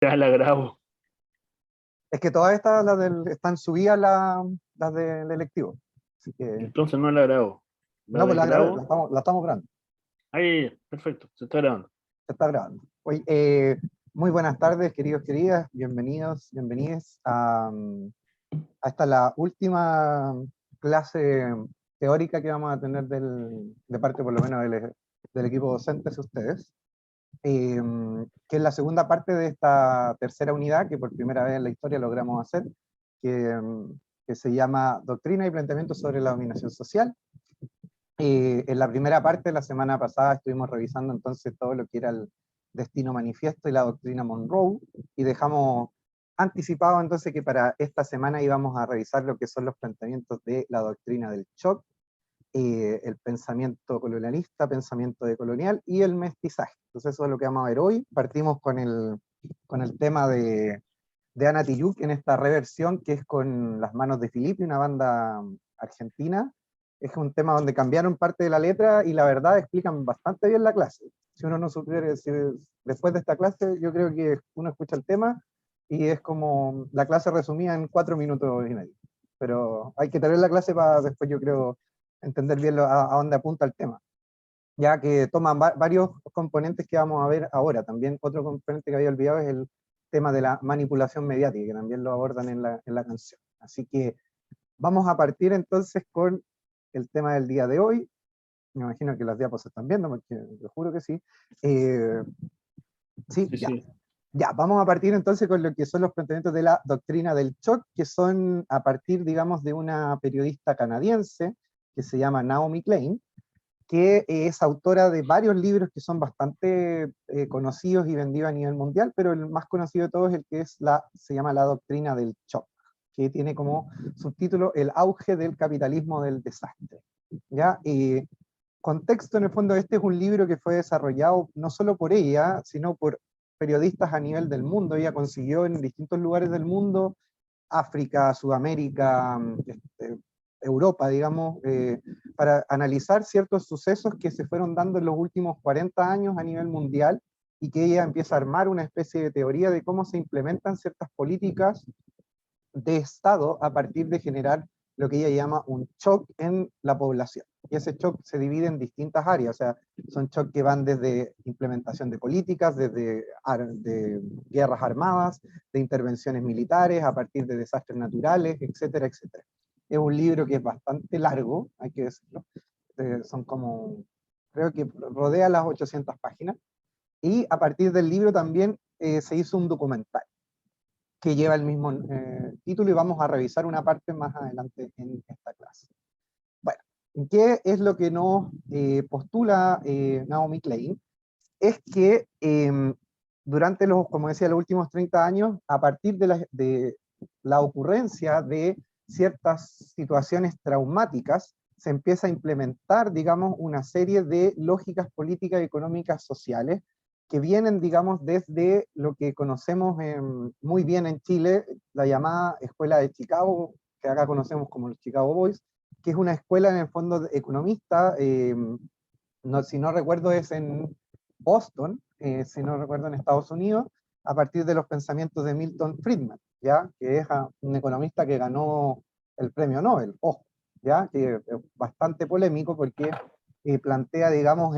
Ya la grabo. Es que todas estas están subidas las del electivo. Así que, Entonces no la grabo. La no, pues desgrabo. la estamos grabando. Ahí, perfecto, se está grabando. Se está grabando. Oye, muy buenas tardes, queridos, queridas. Bienvenidos, bienvenidas a esta la última clase teórica que vamos a tener de parte, por lo menos, del equipo docente de ustedes. eh, que es la segunda parte de esta tercera unidad que por primera vez en la historia logramos hacer, que, que se llama Doctrina y Planteamiento sobre la Dominación Social. En la primera parte, la semana pasada, estuvimos revisando entonces todo lo que era el destino manifiesto y la doctrina Monroe, y dejamos anticipado entonces que para esta semana íbamos a revisar lo que son los planteamientos de la doctrina del shock, el pensamiento colonialista, pensamiento decolonial y el mestizaje. Entonces eso es lo que vamos a ver hoy. Partimos con el tema de Ana Tijoux en esta reversión que es con Las Manos de Filippi, una banda argentina. Es un tema donde cambiaron parte de la letra y la verdad explican bastante bien la clase. Si uno no supiera, después de esta clase, yo creo que uno escucha el tema y es como la clase resumida en 4 minutos y medio. Pero hay que tener la clase para después, yo creo, entender bien a dónde apunta el tema, ya que toman varios componentes que vamos a ver ahora. También otro componente que había olvidado es el tema de la manipulación mediática, que también lo abordan en la canción. Así que vamos a partir entonces con el tema del día de hoy. Me imagino que las diapos se están viendo, porque yo juro que sí. Sí, Sí, ya. sí. Ya, vamos a partir entonces con lo que son los planteamientos de la doctrina del shock, que son a partir, digamos, de una periodista canadiense que se llama Naomi Klein, que es autora de varios libros que son bastante conocidos y vendidos a nivel mundial, pero el más conocido de todos es el que se llama La Doctrina del Shock, que tiene como subtítulo El auge del capitalismo del desastre. ¿Ya? Contexto, en el fondo, este es un libro que fue desarrollado no solo por ella, sino por periodistas a nivel del mundo. Ella consiguió en distintos lugares del mundo, África, Sudamérica, Europa, digamos, para analizar ciertos sucesos que se fueron dando en los últimos 40 años a nivel mundial, y que ella empieza a armar una especie de teoría de cómo se implementan ciertas políticas de Estado a partir de generar lo que ella llama un shock en la población. Y ese shock se divide en distintas áreas, o sea, son shocks que van desde implementación de políticas, desde de guerras armadas, de intervenciones militares, a partir de desastres naturales, etcétera, etcétera. Es un libro que es bastante largo, hay que decirlo, son como, creo que rodea las 800 páginas, y a partir del libro también se hizo un documental que lleva el mismo título, y vamos a revisar una parte más adelante en esta clase. Bueno, ¿qué es lo que nos postula Naomi Klein? Es que durante los, como decía, los últimos 30 años, a partir de la ocurrencia de ciertas situaciones traumáticas, se empieza a implementar, digamos, una serie de lógicas políticas, económicas, sociales, que vienen, digamos, desde lo que conocemos muy bien en Chile, la llamada Escuela de Chicago, que acá conocemos como los Chicago Boys, que es una escuela en el fondo de economista, no, si no recuerdo es en Boston, si no recuerdo en Estados Unidos, a partir de los pensamientos de Milton Friedman, ¿ya? Que es un economista que ganó el premio Nobel, ojo, ¿ya? Que es bastante polémico porque plantea, digamos,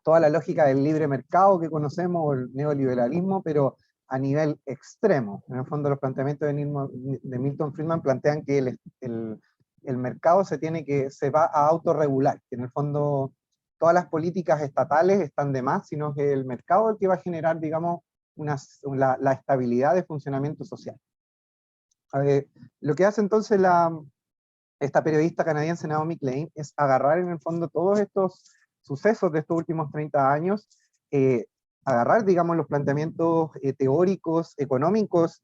toda la lógica del libre mercado que conocemos, el neoliberalismo, pero a nivel extremo. En el fondo, los planteamientos de Milton Friedman plantean que el mercado se va a autorregular, que en el fondo todas las políticas estatales están de más, sino que el mercado es el que va a generar, digamos, la estabilidad de funcionamiento social. Lo que hace entonces esta periodista canadiense Naomi Klein es agarrar en el fondo todos estos sucesos de estos últimos 30 años, agarrar, digamos, los planteamientos teóricos, económicos,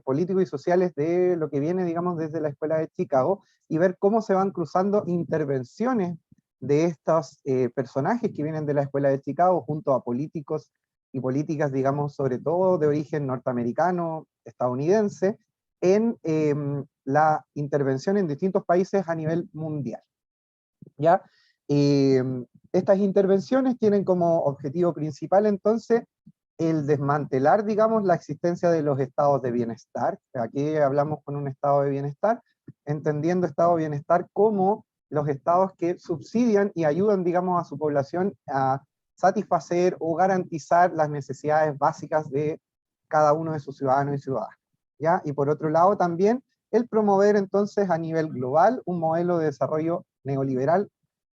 políticos y sociales de lo que viene, digamos, desde la Escuela de Chicago, y ver cómo se van cruzando intervenciones de estos personajes que vienen de la Escuela de Chicago junto a políticos y políticas, digamos, sobre todo de origen norteamericano, estadounidense, en la intervención en distintos países a nivel mundial. ¿Ya? Estas intervenciones tienen como objetivo principal, entonces, el desmantelar, digamos, la existencia de los estados de bienestar. Aquí hablamos con un estado de bienestar, entendiendo estado de bienestar como los estados que subsidian y ayudan, digamos, a su población a satisfacer o garantizar las necesidades básicas de cada uno de sus ciudadanos y ciudadanas, ¿ya? Y por otro lado también el promover entonces a nivel global un modelo de desarrollo neoliberal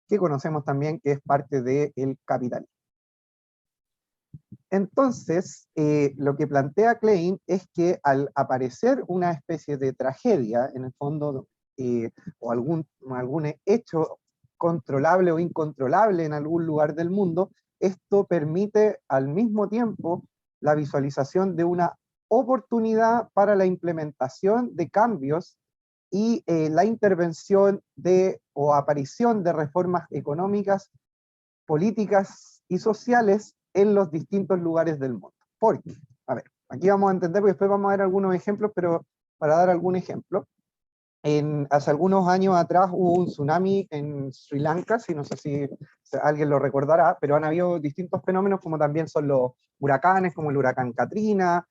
que conocemos también que es parte del capitalismo. Entonces, lo que plantea Klein es que al aparecer una especie de tragedia, en el fondo, o algún hecho controlable o incontrolable en algún lugar del mundo, esto permite al mismo tiempo la visualización de una oportunidad para la implementación de cambios y la intervención de o aparición de reformas económicas, políticas y sociales en los distintos lugares del mundo. Porque, a ver, aquí vamos a entender, porque después vamos a ver algunos ejemplos, pero para dar algún ejemplo, hace algunos años atrás hubo un tsunami en Sri Lanka, no sé si alguien lo recordará, pero han habido distintos fenómenos como también son los huracanes, como el huracán Katrina,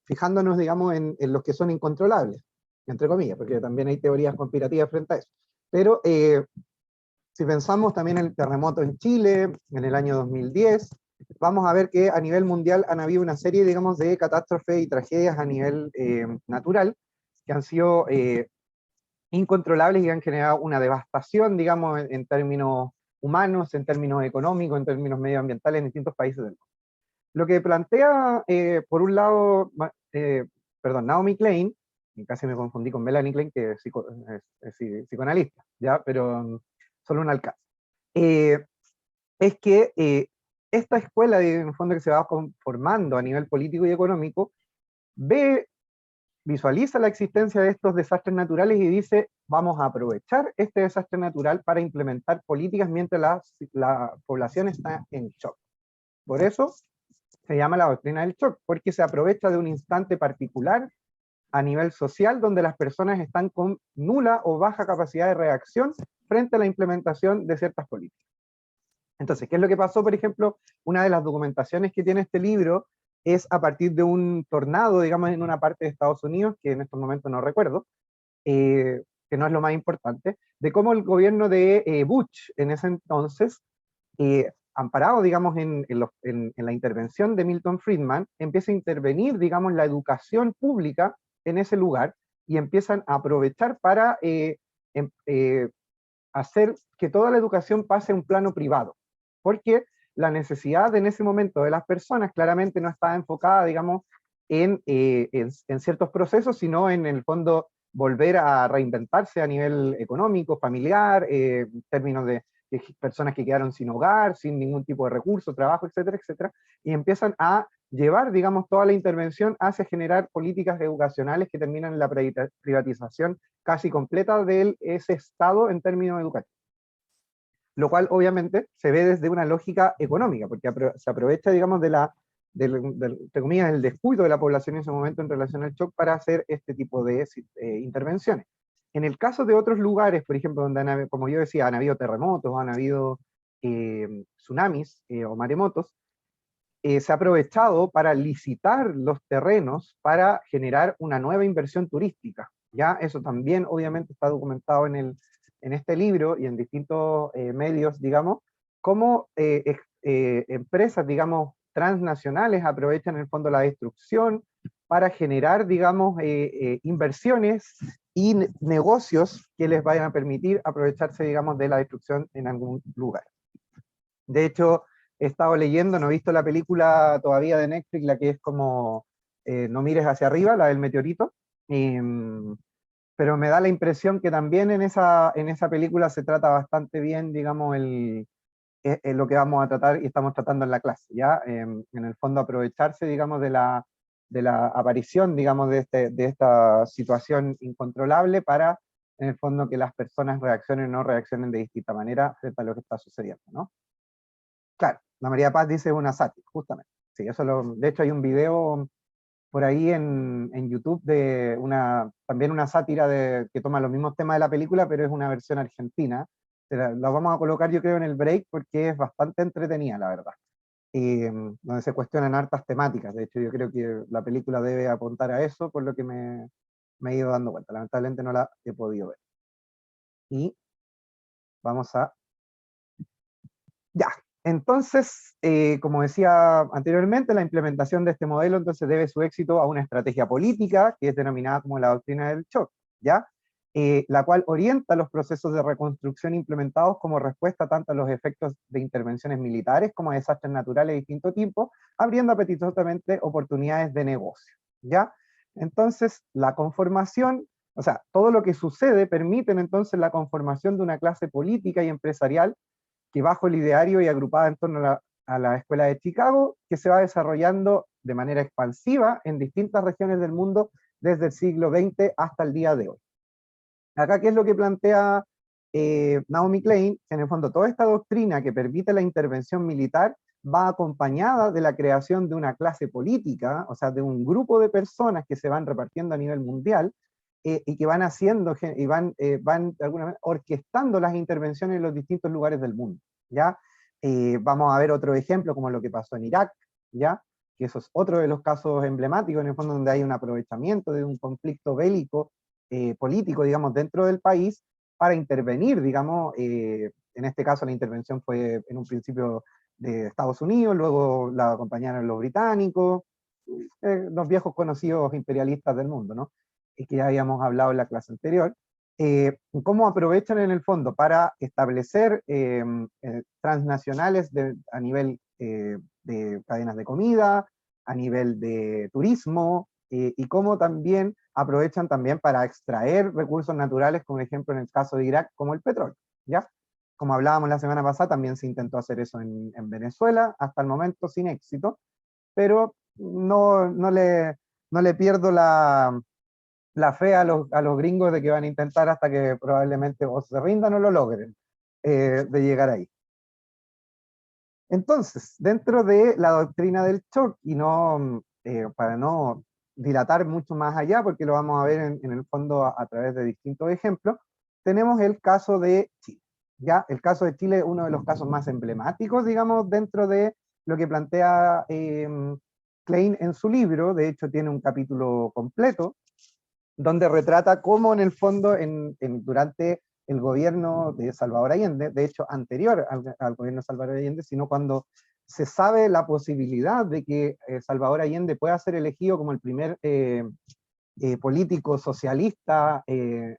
fijándonos, digamos, en los que son incontrolables, entre comillas, porque también hay teorías conspirativas frente a eso. Pero si pensamos también en el terremoto en Chile, en el año 2010, vamos a ver que a nivel mundial han habido una serie, digamos, de catástrofes y tragedias a nivel natural, que han sido incontrolables y han generado una devastación, digamos, en términos humanos, en términos económicos, en términos medioambientales en distintos países del mundo. Lo que plantea, por un lado, Naomi Klein, y casi me confundí con Melanie Klein, que es psicoanalista, ¿ya? Pero solo un alcance. Es que esta escuela, en el fondo, que se va formando a nivel político y económico, visualiza la existencia de estos desastres naturales y dice, vamos a aprovechar este desastre natural para implementar políticas mientras la población está en shock. Por eso se llama la doctrina del shock, porque se aprovecha de un instante particular a nivel social donde las personas están con nula o baja capacidad de reacción frente a la implementación de ciertas políticas. Entonces, ¿qué es lo que pasó? Por ejemplo, una de las documentaciones que tiene este libro es a partir de un tornado, digamos, en una parte de Estados Unidos, que en estos momentos no recuerdo, que no es lo más importante, de cómo el gobierno de Bush en ese entonces, amparado, digamos, en la intervención de Milton Friedman, empieza a intervenir, digamos, la educación pública en ese lugar, y empiezan a aprovechar para hacer que toda la educación pase a un plano privado, porque la necesidad en ese momento de las personas claramente no estaba enfocada, digamos, en ciertos procesos, sino en el fondo volver a reinventarse a nivel económico, familiar, en términos de personas que quedaron sin hogar, sin ningún tipo de recurso, trabajo, etcétera, etcétera, y empiezan a llevar, digamos, toda la intervención hacia generar políticas educacionales que terminan en la privatización casi completa de ese Estado en términos educativos. Lo cual obviamente se ve desde una lógica económica, porque se aprovecha, digamos, entre comillas, el descuido de la población en ese momento en relación al shock para hacer este tipo de intervenciones. En el caso de otros lugares, por ejemplo, donde como yo decía, han habido terremotos, han habido tsunamis o maremotos, se ha aprovechado para licitar los terrenos para generar una nueva inversión turística. Ya eso también obviamente está documentado en este libro y en distintos medios, digamos, cómo empresas, digamos, transnacionales aprovechan en el fondo la destrucción para generar, digamos, inversiones y negocios que les vayan a permitir aprovecharse, digamos, de la destrucción en algún lugar. De hecho, he estado leyendo, no he visto la película todavía de Netflix, la que es como No mires hacia arriba, la del meteorito, pero me da la impresión que también en esa película se trata bastante bien, digamos, lo que vamos a tratar y estamos tratando en la clase, ¿ya? En el fondo aprovecharse, digamos, de la aparición, digamos, de esta situación incontrolable para, en el fondo, que las personas reaccionen o no reaccionen de distinta manera frente a lo que está sucediendo, ¿no? Claro, la María Paz dice una sátira, justamente. Sí, de hecho hay un video por ahí en YouTube de también una sátira que toma los mismos temas de la película, pero es una versión argentina. La vamos a colocar yo creo en el break porque es bastante entretenida, la verdad. donde se cuestionan hartas temáticas. De hecho, yo creo que la película debe apuntar a eso, por lo que me he ido dando cuenta. Lamentablemente no la he podido ver. Y vamos a... Ya, entonces, como decía anteriormente, la implementación de este modelo entonces debe su éxito a una estrategia política, que es denominada como la doctrina del shock, ¿ya? La cual orienta los procesos de reconstrucción implementados como respuesta tanto a los efectos de intervenciones militares como a desastres naturales de distinto tipo, abriendo apetitosamente oportunidades de negocio, ¿ya? Entonces, la conformación, o sea, todo lo que sucede permite entonces la conformación de una clase política y empresarial que bajo el ideario y agrupada en torno a la Escuela de Chicago, que se va desarrollando de manera expansiva en distintas regiones del mundo desde el siglo XX hasta el día de hoy. Acá, ¿qué es lo que plantea Naomi Klein? En el fondo, toda esta doctrina que permite la intervención militar va acompañada de la creación de una clase política, o sea, de un grupo de personas que se van repartiendo a nivel mundial, y que van haciendo, y van de alguna manera orquestando las intervenciones en los distintos lugares del mundo, ¿ya? Vamos a ver otro ejemplo, como lo que pasó en Irak, ¿ya? Que eso es otro de los casos emblemáticos, en el fondo, donde hay un aprovechamiento de un conflicto bélico político, digamos, dentro del país, para intervenir, digamos, en este caso la intervención fue en un principio de Estados Unidos, luego la acompañaron los británicos, los viejos conocidos imperialistas del mundo, ¿no? Y que ya habíamos hablado en la clase anterior, cómo aprovechan en el fondo para establecer transnacionales a nivel de cadenas de comida, a nivel de turismo, y cómo también aprovechan también para extraer recursos naturales, como ejemplo en el caso de Irak, como el petróleo, ¿ya? Como hablábamos la semana pasada, también se intentó hacer eso en Venezuela, hasta el momento sin éxito, pero no le pierdo la fe a los gringos de que van a intentar hasta que probablemente o se rindan o lo logren, de llegar ahí. Entonces, dentro de la doctrina del shock, y no, para no dilatar mucho más allá, porque lo vamos a ver en el fondo a través de distintos ejemplos, tenemos el caso de Chile. ¿Ya? El caso de Chile es uno de los casos más emblemáticos, digamos, dentro de lo que plantea Klein en su libro. De hecho, tiene un capítulo completo donde retrata cómo en el fondo durante el gobierno de Salvador Allende, de hecho anterior al gobierno de Salvador Allende, sino cuando se sabe la posibilidad de que Salvador Allende pueda ser elegido como el primer político socialista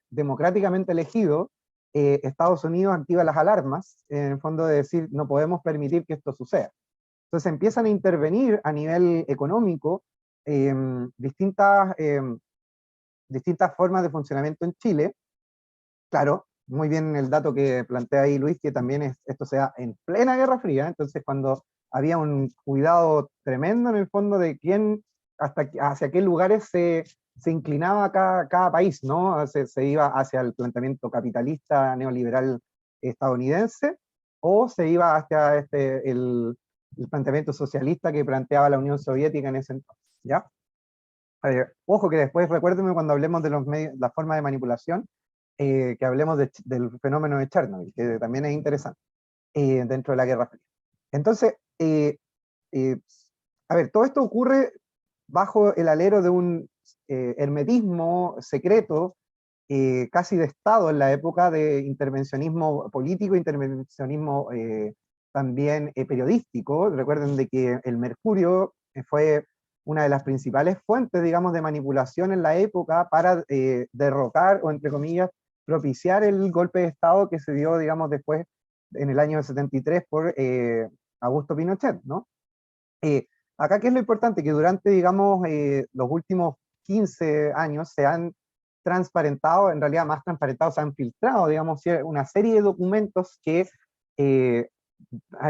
democráticamente elegido, Estados Unidos activa las alarmas, en el fondo de decir, no podemos permitir que esto suceda. Entonces empiezan a intervenir a nivel económico distintas formas de funcionamiento en Chile. Claro, muy bien el dato que plantea ahí Luis, que también esto se da en plena Guerra Fría, entonces cuando había un cuidado tremendo en el fondo de quién, hacia qué lugares se inclinaba cada país, ¿no? Se iba hacia el planteamiento capitalista neoliberal estadounidense, o se iba hacia el planteamiento socialista que planteaba la Unión Soviética en ese entonces, ¿ya? Ojo que después recuérdenme cuando hablemos de los medios, la forma de manipulación, que hablemos del fenómeno de Chernobyl, que también es interesante dentro de la Guerra Fría. Entonces, eh, a ver, todo esto ocurre bajo el alero de un hermetismo secreto, casi de Estado en la época de intervencionismo político, intervencionismo también periodístico. Recuerden de que el Mercurio fue una de las principales fuentes, digamos, de manipulación en la época para derrocar, o entre comillas, propiciar el golpe de Estado que se dio, digamos, después, en el año 73, por Augusto Pinochet, ¿no? Acá, ¿qué es lo importante? Que durante, digamos, los últimos 15 años se han transparentado, en realidad más transparentados, se han filtrado, digamos, una serie de documentos que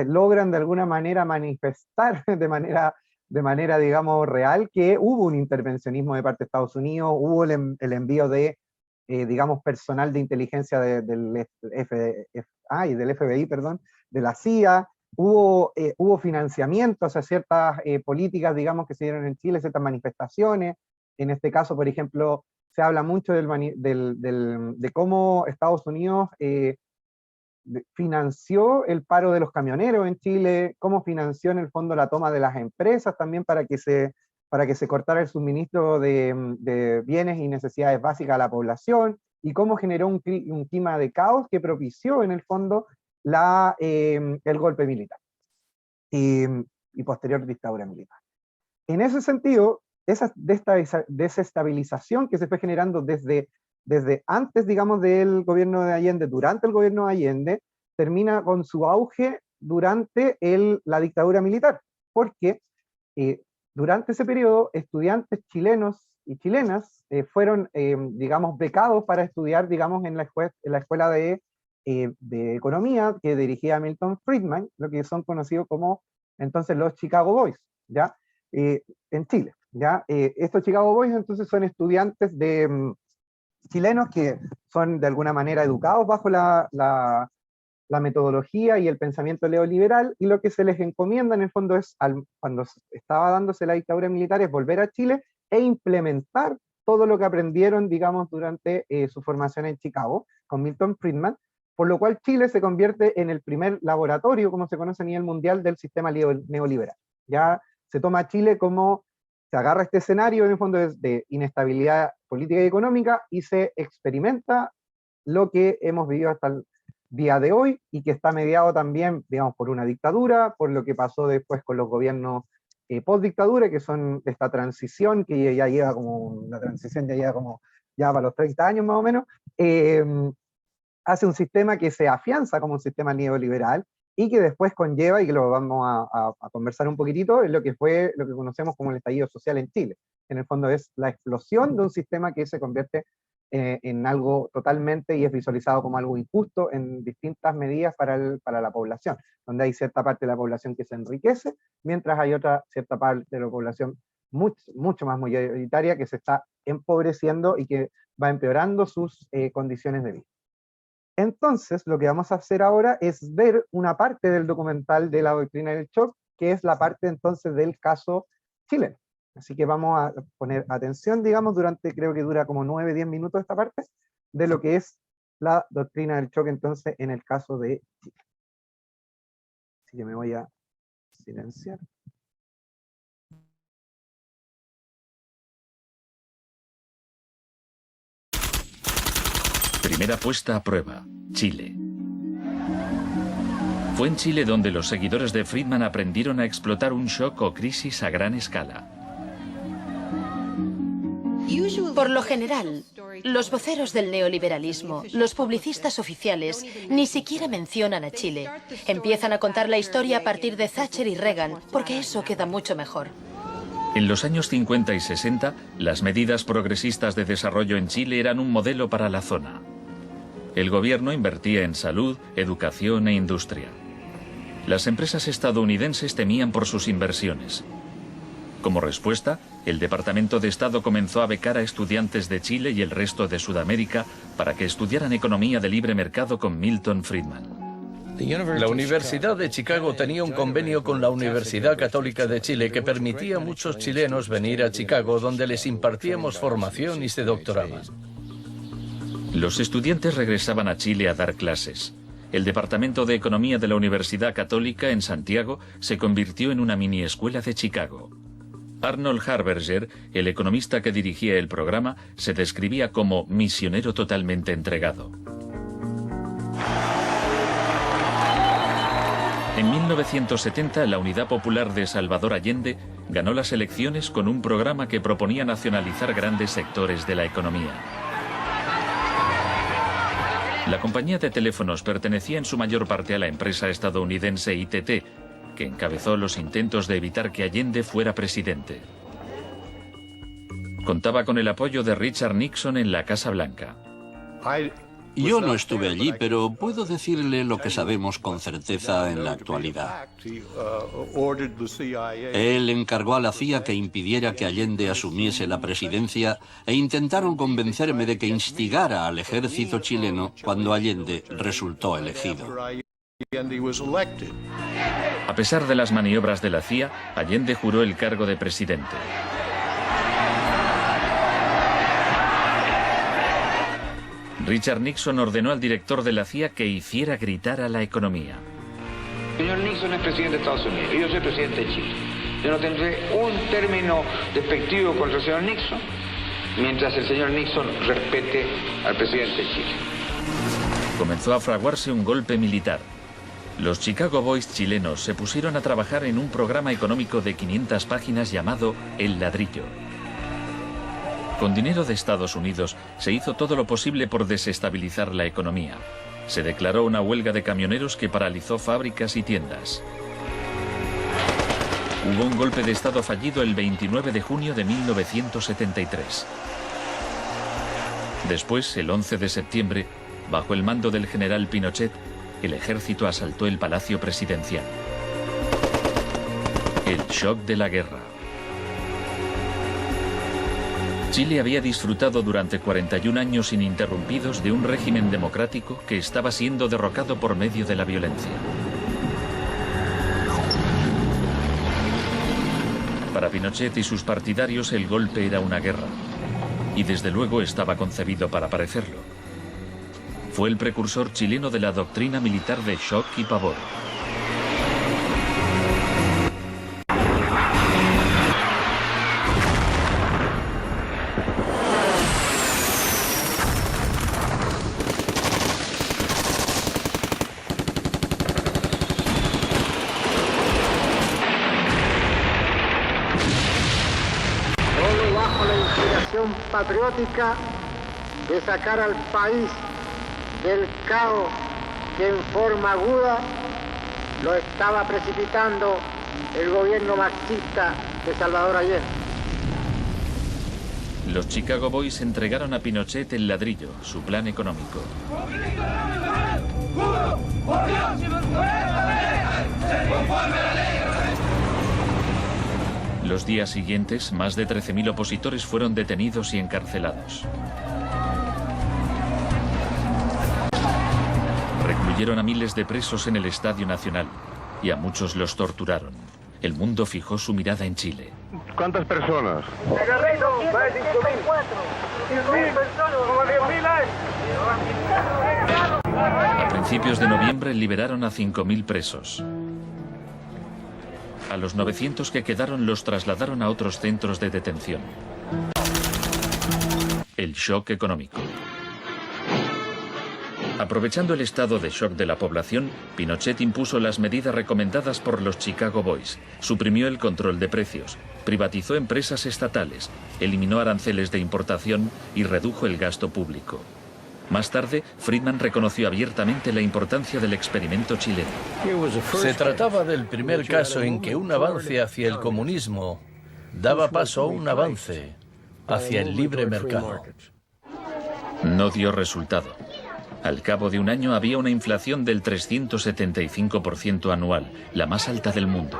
logran de alguna manera manifestar de manera, digamos, real, que hubo un intervencionismo de parte de Estados Unidos, hubo el envío de, digamos, personal de inteligencia del FBI, perdón, de la CIA, hubo financiamiento hacia ciertas políticas, digamos, que se dieron en Chile, ciertas manifestaciones. En este caso, por ejemplo, se habla mucho de cómo Estados Unidos financió el paro de los camioneros en Chile, cómo financió en el fondo la toma de las empresas también para que se cortara el suministro de bienes y necesidades básicas a la población, y cómo generó un clima de caos que propició en el fondo el golpe militar y posterior dictadura militar. En ese sentido, de esta desestabilización que se fue generando desde antes, digamos, del gobierno de Allende, durante el gobierno de Allende, termina con su auge durante la dictadura militar, porque durante ese periodo estudiantes chilenos y chilenas fueron, digamos, becados para estudiar, digamos, en la escuela de economía que dirigía Milton Friedman, lo que son conocidos como entonces los Chicago Boys, ¿ya? En Chile, ¿ya? Estos Chicago Boys entonces son estudiantes chilenos que son de alguna manera educados bajo la metodología y el pensamiento neoliberal, y lo que se les encomienda en el fondo es, cuando estaba dándose la dictadura militar, es volver a Chile e implementar todo lo que aprendieron, digamos, durante su formación en Chicago, con Milton Friedman, por lo cual Chile se convierte en el primer laboratorio, como se conoce a nivel mundial, del sistema neoliberal. Ya se toma a Chile como, se agarra este escenario en el fondo de inestabilidad política y económica, y se experimenta lo que hemos vivido hasta el día de hoy, y que está mediado también, digamos, por una dictadura, por lo que pasó después con los gobiernos post-dictadura, que son esta transición, que ya lleva como, la transición ya lleva como, ya para los 30 años más o menos, hace un sistema que se afianza como un sistema neoliberal, y que después conlleva, y que lo vamos a conversar un poquitito, es lo que fue, lo que conocemos como el estallido social en Chile. En el fondo es la explosión de un sistema que se convierte en algo totalmente, y es visualizado como algo injusto en distintas medidas para la población, donde hay cierta parte de la población que se enriquece, mientras hay otra cierta parte de la población mucho más mayoritaria que se está empobreciendo y que va empeorando sus condiciones de vida. Entonces, lo que vamos a hacer ahora es ver una parte del documental de la doctrina del shock, que es la parte entonces del caso chileno. Así que vamos a poner atención, digamos, durante, creo que dura como 9-10 minutos esta parte, de lo que es la doctrina del shock entonces en el caso de Chile. Así que me voy a silenciar. Primera puesta a prueba, Chile. Fue en Chile donde los seguidores de Friedman aprendieron a explotar un shock o crisis a gran escala. Por lo general, los voceros del neoliberalismo, los publicistas oficiales, ni siquiera mencionan a Chile. Empiezan a contar la historia a partir de Thatcher y Reagan, porque eso queda mucho mejor. En los años 50 y 60, las medidas progresistas de desarrollo en Chile eran un modelo para la zona. El gobierno invertía en salud, educación e industria. Las empresas estadounidenses temían por sus inversiones. Como respuesta, el Departamento de Estado comenzó a becar a estudiantes de Chile y el resto de Sudamérica para que estudiaran economía de libre mercado con Milton Friedman. La Universidad de Chicago tenía un convenio con la Universidad Católica de Chile que permitía a muchos chilenos venir a Chicago, donde les impartíamos formación y se doctoraban. Los estudiantes regresaban a Chile a dar clases. El Departamento de Economía de la Universidad Católica en Santiago se convirtió en una mini escuela de Chicago. Arnold Harberger, el economista que dirigía el programa, se describía como misionero totalmente entregado. En 1970, la Unidad Popular de Salvador Allende ganó las elecciones con un programa que proponía nacionalizar grandes sectores de la economía. La compañía de teléfonos pertenecía en su mayor parte a la empresa estadounidense ITT, que encabezó los intentos de evitar que Allende fuera presidente. Contaba con el apoyo de Richard Nixon en la Casa Blanca. Yo no estuve allí, pero puedo decirle lo que sabemos con certeza en la actualidad. Él encargó a la CIA que impidiera que Allende asumiese la presidencia e intentaron convencerme de que instigara al ejército chileno cuando Allende resultó elegido. A pesar de las maniobras de la CIA, Allende juró el cargo de presidente. Richard Nixon ordenó al director de la CIA que hiciera gritar a la economía. El señor Nixon es presidente de Estados Unidos y yo soy presidente de Chile. Yo no tendré un término despectivo contra el señor Nixon mientras el señor Nixon respete al presidente de Chile. Comenzó a fraguarse un golpe militar. Los Chicago Boys chilenos se pusieron a trabajar en un programa económico de 500 páginas llamado El Ladrillo. Con dinero de Estados Unidos se hizo todo lo posible por desestabilizar la economía. Se declaró una huelga de camioneros que paralizó fábricas y tiendas. Hubo un golpe de Estado fallido el 29 de junio de 1973. Después, el 11 de septiembre, bajo el mando del general Pinochet, el ejército asaltó el Palacio Presidencial. El shock de la guerra. Chile había disfrutado durante 41 años ininterrumpidos de un régimen democrático que estaba siendo derrocado por medio de la violencia. Para Pinochet y sus partidarios el golpe era una guerra, y desde luego estaba concebido para parecerlo. Fue el precursor chileno de la doctrina militar de shock y pavor. Patriótica de sacar al país del caos que en forma aguda lo estaba precipitando el gobierno marxista de Salvador Allende. Los Chicago Boys entregaron a Pinochet El Ladrillo, su plan económico. Los días siguientes, más de 13.000 opositores fueron detenidos y encarcelados. Recluyeron a miles de presos en el Estadio Nacional y a muchos los torturaron. El mundo fijó su mirada en Chile. ¿Cuántas personas? A principios de noviembre liberaron a 5.000 presos. A los 900 que quedaron los trasladaron a otros centros de detención. El shock económico. Aprovechando el estado de shock de la población, Pinochet impuso las medidas recomendadas por los Chicago Boys. Suprimió el control de precios, privatizó empresas estatales, eliminó aranceles de importación y redujo el gasto público. Más tarde, Friedman reconoció abiertamente la importancia del experimento chileno. Se trataba del primer caso en que un avance hacia el comunismo daba paso a un avance hacia el libre mercado. No dio resultado. Al cabo de un año había una inflación del 375% anual, la más alta del mundo.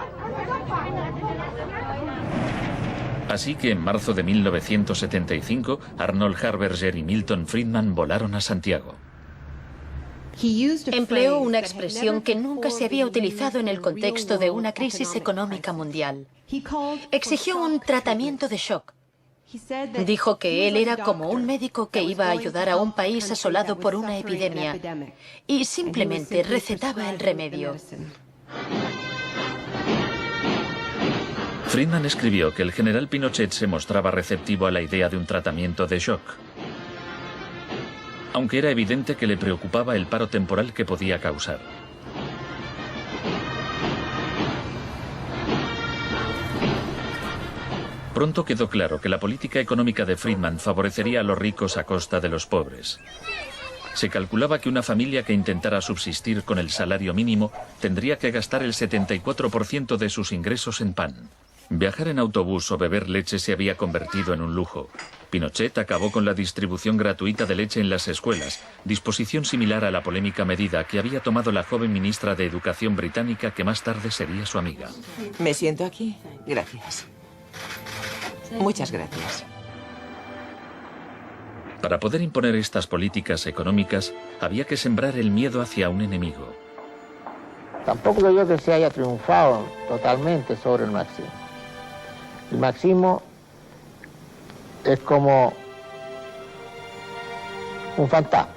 Así que en marzo de 1975, Arnold Harberger y Milton Friedman volaron a Santiago. Empleó una expresión que nunca se había utilizado en el contexto de una crisis económica mundial. Exigió un tratamiento de shock. Dijo que él era como un médico que iba a ayudar a un país asolado por una epidemia y simplemente recetaba el remedio. Friedman escribió que el general Pinochet se mostraba receptivo a la idea de un tratamiento de shock, aunque era evidente que le preocupaba el paro temporal que podía causar. Pronto quedó claro que la política económica de Friedman favorecería a los ricos a costa de los pobres. Se calculaba que una familia que intentara subsistir con el salario mínimo tendría que gastar el 74% de sus ingresos en pan. Viajar en autobús o beber leche se había convertido en un lujo. Pinochet acabó con la distribución gratuita de leche en las escuelas, disposición similar a la polémica medida que había tomado la joven ministra de Educación británica que más tarde sería su amiga. ¿Me siento aquí? Gracias. Muchas gracias. Para poder imponer estas políticas económicas, había que sembrar el miedo hacia un enemigo. Tampoco creo yo que se haya triunfado totalmente sobre el marxismo. El marxismo es como un fantasma.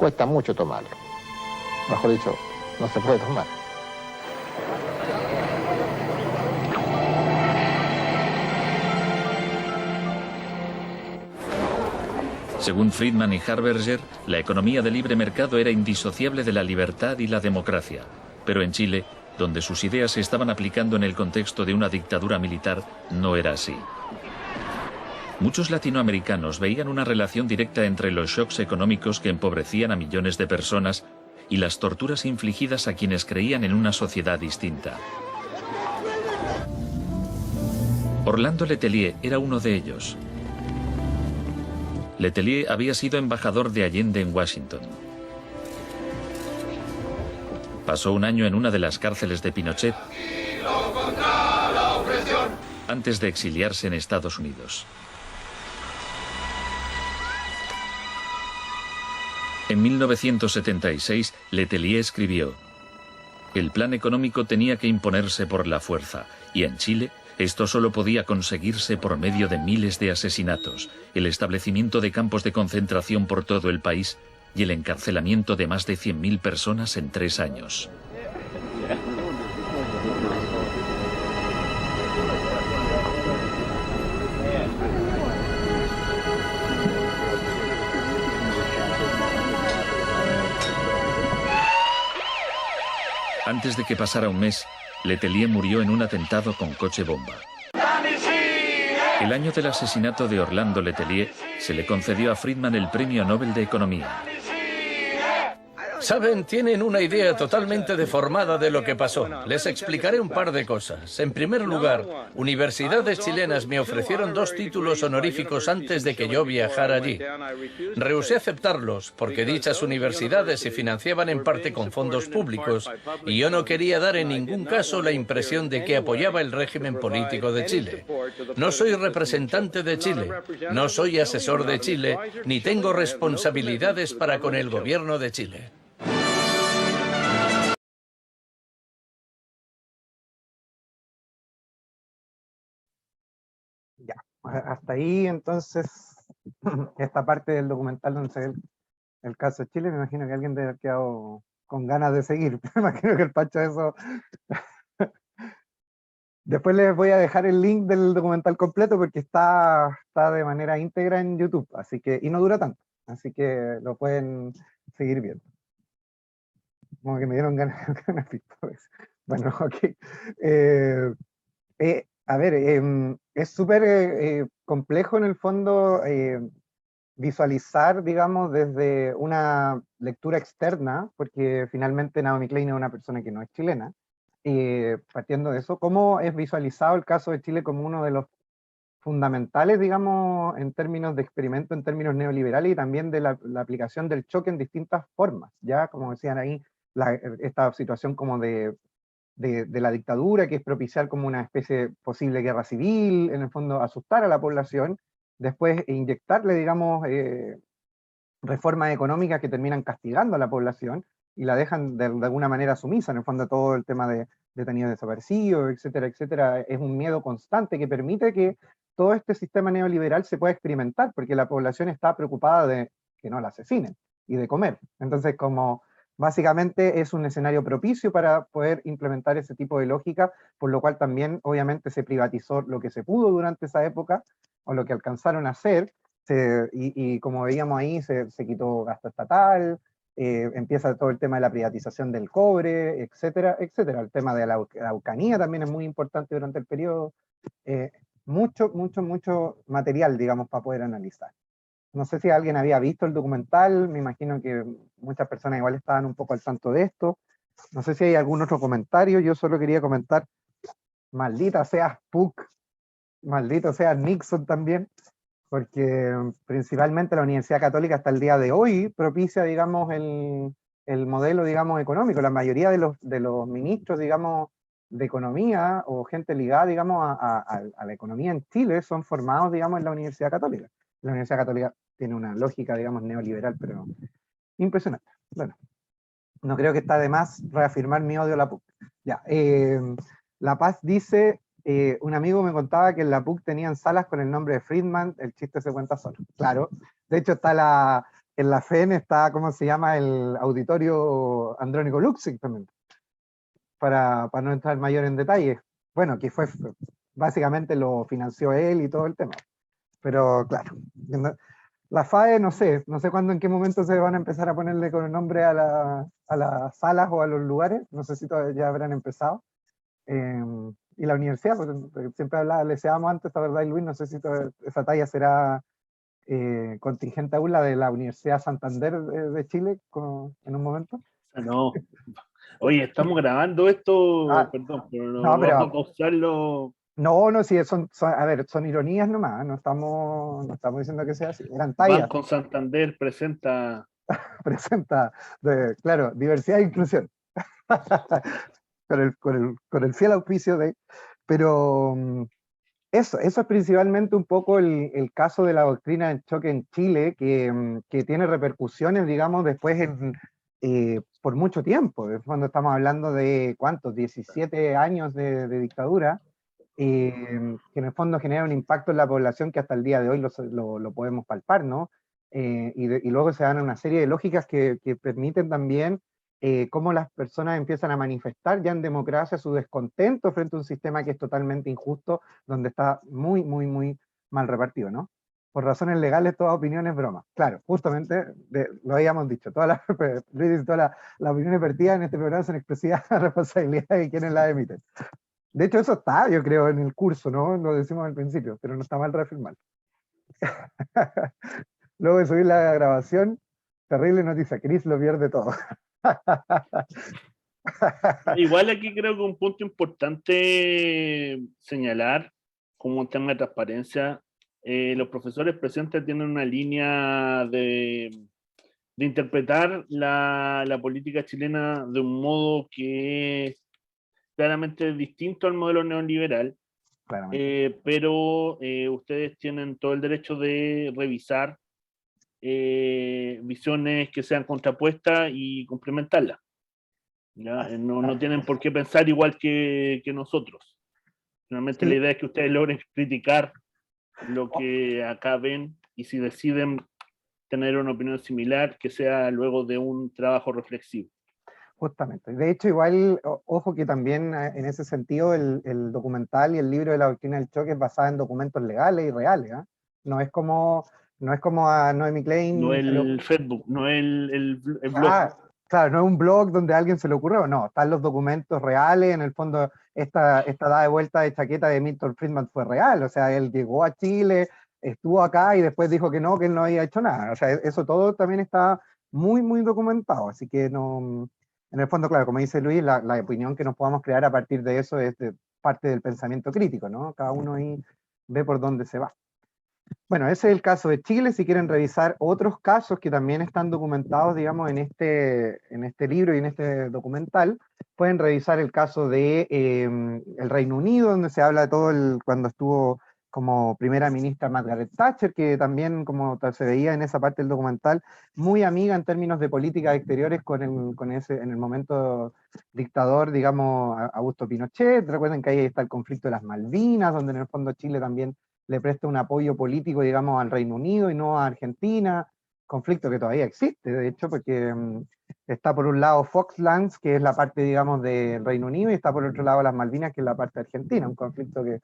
cuesta mucho tomarlo. Mejor dicho, no se puede tomar. Según Friedman y Harberger, la economía de libre mercado era indisociable de la libertad y la democracia. Pero en Chile, donde sus ideas se estaban aplicando en el contexto de una dictadura militar, no era así. Muchos latinoamericanos veían una relación directa entre los shocks económicos que empobrecían a millones de personas y las torturas infligidas a quienes creían en una sociedad distinta. Orlando Letelier era uno de ellos. Letelier había sido embajador de Allende en Washington. Pasó un año en una de las cárceles de Pinochet antes de exiliarse en Estados Unidos. En 1976, Letelier escribió: "El plan económico tenía que imponerse por la fuerza, y en Chile esto solo podía conseguirse por medio de miles de asesinatos, el establecimiento de campos de concentración por todo el país y el encarcelamiento de más de 100.000 personas en 3 años". Antes de que pasara un mes, Letelier murió en un atentado con coche bomba. El año del asesinato de Orlando Letelier se le concedió a Friedman el Premio Nobel de Economía. Saben, tienen una idea totalmente deformada de lo que pasó. Les explicaré un par de cosas. En primer lugar, universidades chilenas me ofrecieron 2 títulos honoríficos antes de que yo viajara allí. Rehusé aceptarlos porque dichas universidades se financiaban en parte con fondos públicos y yo no quería dar en ningún caso la impresión de que apoyaba el régimen político de Chile. No soy representante de Chile, no soy asesor de Chile, ni tengo responsabilidades para con el gobierno de Chile. Ya, hasta ahí entonces esta parte del documental donde se ve el caso de Chile. Me imagino que alguien debe haber quedado con ganas de seguir. Me imagino que el Pacho eso... Después les voy a dejar el link del documental completo porque está de manera íntegra en YouTube, así que, y no dura tanto, así que lo pueden seguir viendo. Como que me dieron ganas de... Bueno, ok. A ver, es súper complejo en el fondo visualizar, digamos, desde una lectura externa, porque finalmente Naomi Klein es una persona que no es chilena, partiendo de eso, cómo es visualizado el caso de Chile como uno de los fundamentales, digamos, en términos de experimento, en términos neoliberales, y también de la aplicación del choque en distintas formas, ya, como decían ahí, esta situación como de la dictadura, que es propiciar como una especie de posible guerra civil, en el fondo asustar a la población, después inyectarle, digamos, reformas económicas que terminan castigando a la población y la dejan de alguna manera sumisa. En el fondo todo el tema de detenidos desaparecidos, etcétera, etcétera, es un miedo constante que permite que todo este sistema neoliberal se pueda experimentar, porque la población está preocupada de que no la asesinen y de comer. Entonces, como básicamente es un escenario propicio para poder implementar ese tipo de lógica, por lo cual también obviamente se privatizó lo que se pudo durante esa época, o lo que alcanzaron a hacer, y como veíamos ahí, se quitó gasto estatal, empieza todo el tema de la privatización del cobre, etcétera, etcétera. El tema de la Araucanía también es muy importante durante el periodo. Mucho material, digamos, para poder analizar. No sé si alguien había visto el documental, me imagino que muchas personas igual estaban un poco al tanto de esto. No sé si hay algún otro comentario. Yo solo quería comentar, maldita sea PUC, maldito sea Nixon también, porque principalmente la Universidad Católica hasta el día de hoy propicia, digamos, el modelo, digamos, económico. La mayoría de los ministros, digamos, de economía o gente ligada, digamos, a la economía en Chile son formados, digamos, en la Universidad Católica. La Universidad Católica tiene una lógica, digamos, neoliberal, pero impresionante. Bueno, no creo que está de más reafirmar mi odio a la PUC. Ya, La Paz dice, un amigo me contaba que en la PUC tenían salas con el nombre de Friedman, el chiste se cuenta solo. Claro, de hecho está en la FEN está, ¿cómo se llama? El auditorio Andrónico Luxic también, para no entrar mayor en detalle. Bueno, que fue, básicamente lo financió él y todo el tema. Pero claro, la FAE no sé cuándo, en qué momento se van a empezar a ponerle con el nombre a las salas o a los lugares, no sé si todavía ya habrán empezado. Y la universidad, pues, siempre hablaba, le decíamos antes, la verdad, y Luis, no sé si esa talla será contingente aún, la de la Universidad Santander de Chile, en un momento. No. Oye, estamos grabando esto, perdón, pero no, no, pero, vamos a pausarlo. No, sí, a ver, son ironías nomás, no estamos diciendo que sea así, eran tallas. Banco Santander presenta claro, diversidad e inclusión. con el fiel auspicio de... Pero eso es principalmente un poco el caso de la doctrina del choque en Chile, que tiene repercusiones, digamos, después por mucho tiempo. Cuando estamos hablando de, ¿cuántos? 17 años de dictadura, que en el fondo genera un impacto en la población que hasta el día de hoy lo podemos palpar, ¿no? Y luego se dan una serie de lógicas que permiten también cómo las personas empiezan a manifestar ya en democracia su descontento frente a un sistema que es totalmente injusto, donde está muy, muy, muy mal repartido, ¿no? Por razones legales, toda opinión es broma. Claro, justamente, lo habíamos dicho, Luis, todas las opiniones vertidas en este programa son exclusiva responsabilidad de quienes las emiten. De hecho, eso está, yo creo, en el curso, ¿no? Lo decimos al principio, pero no está mal reafirmar. Luego de subir la grabación, terrible noticia, Chris lo pierde todo. Igual aquí creo que un punto importante señalar, como un tema de transparencia, los profesores presentes tienen una línea de interpretar la política chilena de un modo que es claramente distinto al modelo neoliberal, pero ustedes tienen todo el derecho de revisar visiones que sean contrapuestas y complementarlas. ¿Ya? No tienen por qué pensar igual que nosotros. Realmente la idea es que ustedes logren criticar lo que acá ven, y si deciden tener una opinión similar, que sea luego de un trabajo reflexivo. Justamente. De hecho, igual, ojo que también en ese sentido el documental y el libro de la doctrina del choque es basado en documentos legales y reales. ¿Eh? No es como a Noemi Klein. No el Facebook, no el blog. Claro, no es un blog donde a alguien se le ocurrió, no, están los documentos reales, en el fondo esta dada de vuelta de chaqueta de Milton Friedman fue real, o sea, él llegó a Chile, estuvo acá y después dijo que no había hecho nada, o sea, eso todo también está muy, muy documentado, así que no, en el fondo, claro, como dice Luis, la opinión que nos podamos crear a partir de eso es parte del pensamiento crítico, ¿no? Cada uno ahí ve por dónde se va. Bueno, ese es el caso de Chile. Si quieren revisar otros casos que también están documentados, digamos, en este libro y en este documental, pueden revisar el caso de el Reino Unido, donde se habla de todo cuando estuvo como primera ministra Margaret Thatcher, que también, como se veía en esa parte del documental, muy amiga en términos de políticas exteriores en el momento dictador, digamos, Augusto Pinochet. Recuerden que ahí está el conflicto de las Malvinas, donde en el fondo Chile también le presta un apoyo político, digamos, al Reino Unido y no a Argentina, conflicto que todavía existe, de hecho, porque está por un lado Falklands, que es la parte, digamos, del Reino Unido, y está por otro lado las Malvinas, que es la parte argentina, un conflicto que,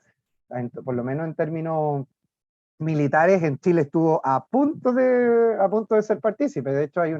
por lo menos en términos militares, en Chile estuvo a punto de ser partícipe. De hecho, hay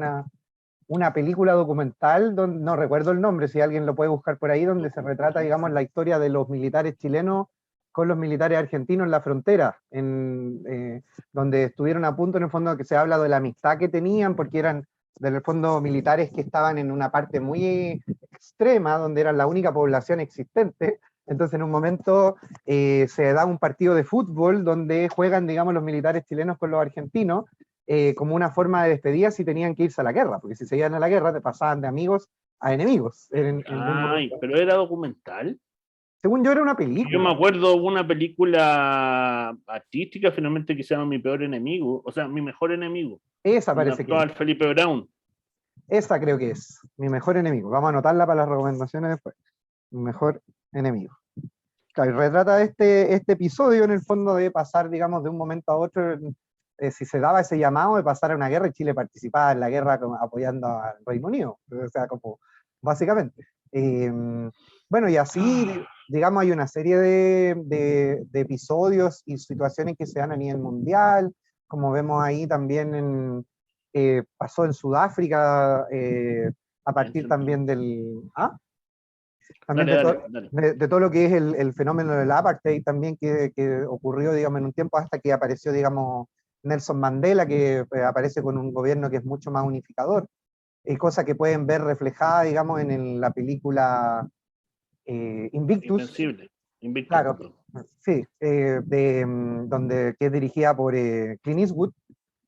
una película documental, donde, no recuerdo el nombre, si alguien lo puede buscar por ahí, donde se retrata, digamos, la historia de los militares chilenos con los militares argentinos en la frontera, donde estuvieron a punto, en el fondo, que se habla de la amistad que tenían, porque eran, en el fondo, militares que estaban en una parte muy extrema, donde eran la única población existente. Entonces, en un momento se da un partido de fútbol donde juegan, digamos, los militares chilenos con los argentinos, como una forma de despedida si tenían que irse a la guerra, porque si se iban a la guerra te pasaban de amigos a enemigos. Pero era documental. Según yo era una película. Yo me acuerdo de una película artística finalmente que se llama Mi Peor Enemigo, o sea, Mi Mejor Enemigo. Esa parece que es. Felipe Brown. Esa creo que es, Mi Mejor Enemigo. Vamos a anotarla para las recomendaciones después. Mi Mejor Enemigo. Claro, y retrata este episodio en el fondo de pasar, digamos, de un momento a otro si se daba ese llamado de pasar a una guerra, y Chile participaba en la guerra apoyando al Reino Unido, o sea, como básicamente. Bueno, y así, digamos, hay una serie de episodios y situaciones que se dan a nivel mundial, como vemos ahí también pasó en Sudáfrica, a partir también del... También Dale. de todo lo que es el fenómeno del apartheid también que ocurrió, digamos, en un tiempo hasta que apareció, digamos, Nelson Mandela, que aparece con un gobierno que es mucho más unificador, cosa que pueden ver reflejada, digamos, en la película Invictus. Invictus. Claro, sí, que es dirigida por Clint Eastwood,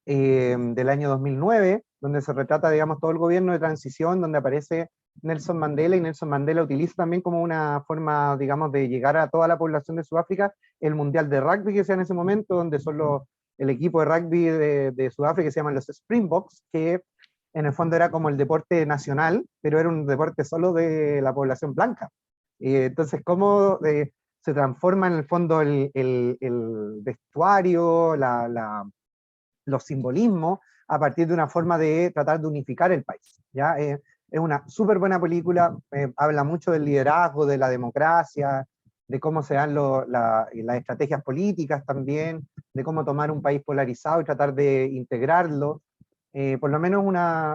del año 2009, donde se retrata, digamos, todo el gobierno de transición, donde aparece Nelson Mandela, y Nelson Mandela utiliza también como una forma, digamos, de llegar a toda la población de Sudáfrica, el mundial de rugby que sea en ese momento, donde son el equipo de rugby de Sudáfrica que se llaman los Springboks, que en el fondo era como el deporte nacional, pero era un deporte solo de la población blanca. Entonces, ¿cómo se transforma en el fondo el vestuario, los simbolismos, a partir de una forma de tratar de unificar el país? ¿Ya? Es una súper buena película, habla mucho del liderazgo, de la democracia, de cómo se dan las estrategias políticas también, de cómo tomar un país polarizado y tratar de integrarlo. Por lo menos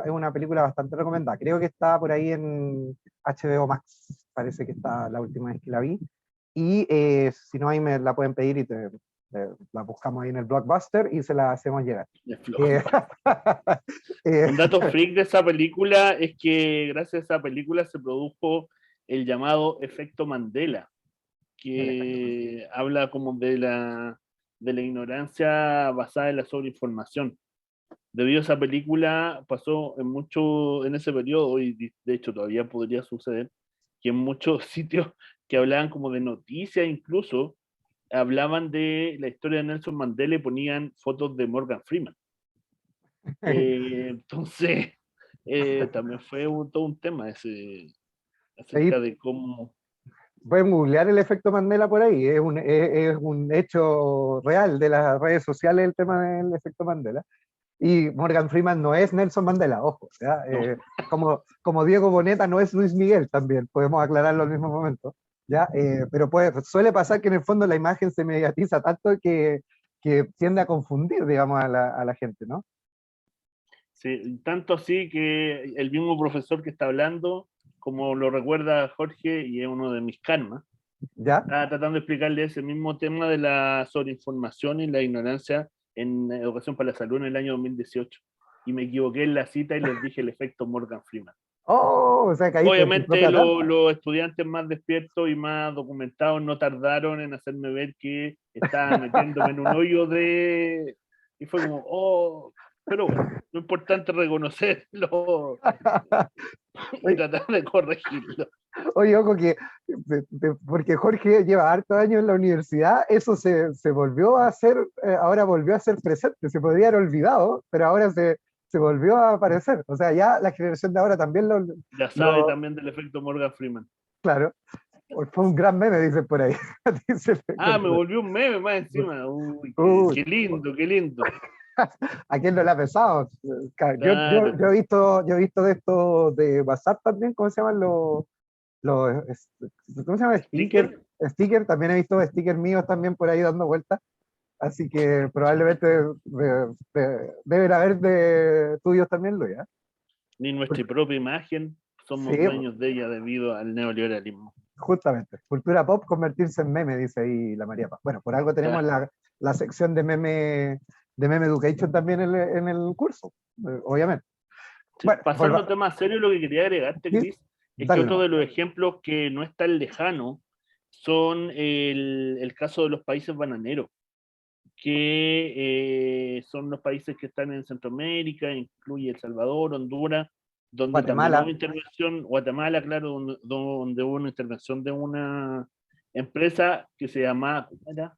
es una película bastante recomendada. Creo que está por ahí en HBO Max, parece que está la última vez que la vi. Y si no, ahí me la pueden pedir y la buscamos ahí en el Blockbuster y se la hacemos llegar. Un dato freak de esa película es que gracias a esa película se produjo el llamado efecto Mandela, que habla como de la ignorancia basada en la sobreinformación. Debido a esa película pasó en ese periodo, y de hecho todavía podría suceder, que en muchos sitios que hablaban como de noticias incluso, hablaban de la historia de Nelson Mandela y ponían fotos de Morgan Freeman. Entonces, también fue todo un tema acerca de cómo... Pueden googlear el efecto Mandela por ahí, es un hecho real de las redes sociales el tema del efecto Mandela. Y Morgan Freeman no es Nelson Mandela, ojo, ¿ya? Como Diego Boneta no es Luis Miguel también, podemos aclararlo al mismo momento, ¿ya? Pero suele pasar que en el fondo la imagen se mediatiza tanto que tiende a confundir, digamos, a la gente, ¿no? Sí, tanto así que el mismo profesor que está hablando, como lo recuerda Jorge, y es uno de mis karmas, ¿ya? Estaba tratando de explicarle ese mismo tema de la sobreinformación y la ignorancia en Educación para la Salud en el año 2018. Y me equivoqué en la cita y les dije el efecto Morgan Freeman. Oh, o sea, obviamente los estudiantes más despiertos y más documentados no tardaron en hacerme ver que estaba metiéndome en un hoyo y fue como, oh, pero bueno, lo importante es reconocerlo y tratar de corregirlo. Oye, ojo que, porque Jorge lleva hartos años en la universidad, eso se volvió a hacer, ahora volvió a ser presente, se podría haber olvidado, pero ahora se volvió a aparecer. O sea, ya la generación de ahora también ya sabe también del efecto Morgan Freeman. Claro, fue un gran meme, dicen por ahí. Me volvió un meme más encima. Uy, qué lindo, qué lindo. ¿A quién no le ha pesado? Claro. Yo he visto de esto de WhatsApp también, ¿cómo se llaman ¿cómo se llama? Sticker, también he visto stickers míos también por ahí dando vueltas, así que probablemente deben haber de tuyos también, Luis. Ni nuestra propia imagen somos dueños de ella debido al neoliberalismo. Justamente, cultura pop convertirse en meme, dice ahí la María Paz. Bueno, por algo tenemos la sección de meme education también en el curso, obviamente. Sí, bueno, pasando a temas serios, lo que quería agregarte, Cris, es que otro de los ejemplos que no es tan lejano son el caso de los países bananeros, que son los países que están en Centroamérica, incluye El Salvador, Honduras, donde Guatemala. también hubo intervención, Guatemala, claro, donde hubo una intervención de una empresa que se llamaba, ¿cómo era?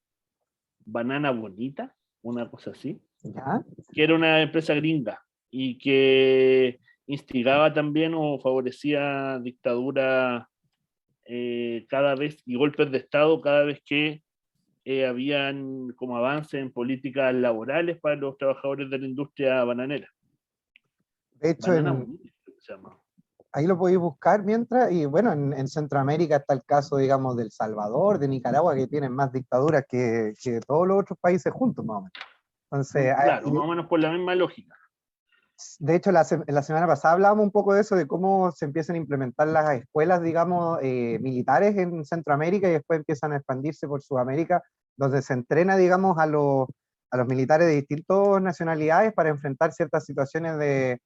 Banana Bonita, una cosa así, ¿Ya? Que era una empresa gringa y que instigaba también o favorecía dictadura cada vez y golpes de Estado cada vez que habían como avances en políticas laborales para los trabajadores de la industria bananera. De hecho, Banana Unit, creo que se llama. ahí lo podéis buscar mientras, y bueno, en Centroamérica está el caso, digamos, del Salvador, de Nicaragua, que tienen más dictaduras que todos los otros países juntos, más o menos. Entonces, Claro, más o menos por la misma lógica. de hecho, la semana pasada hablábamos un poco de eso, de cómo se empiezan a implementar las escuelas, digamos, militares en Centroamérica y después empiezan a expandirse por Sudamérica, donde se entrena, digamos, a los militares de distintas nacionalidades para enfrentar ciertas situaciones de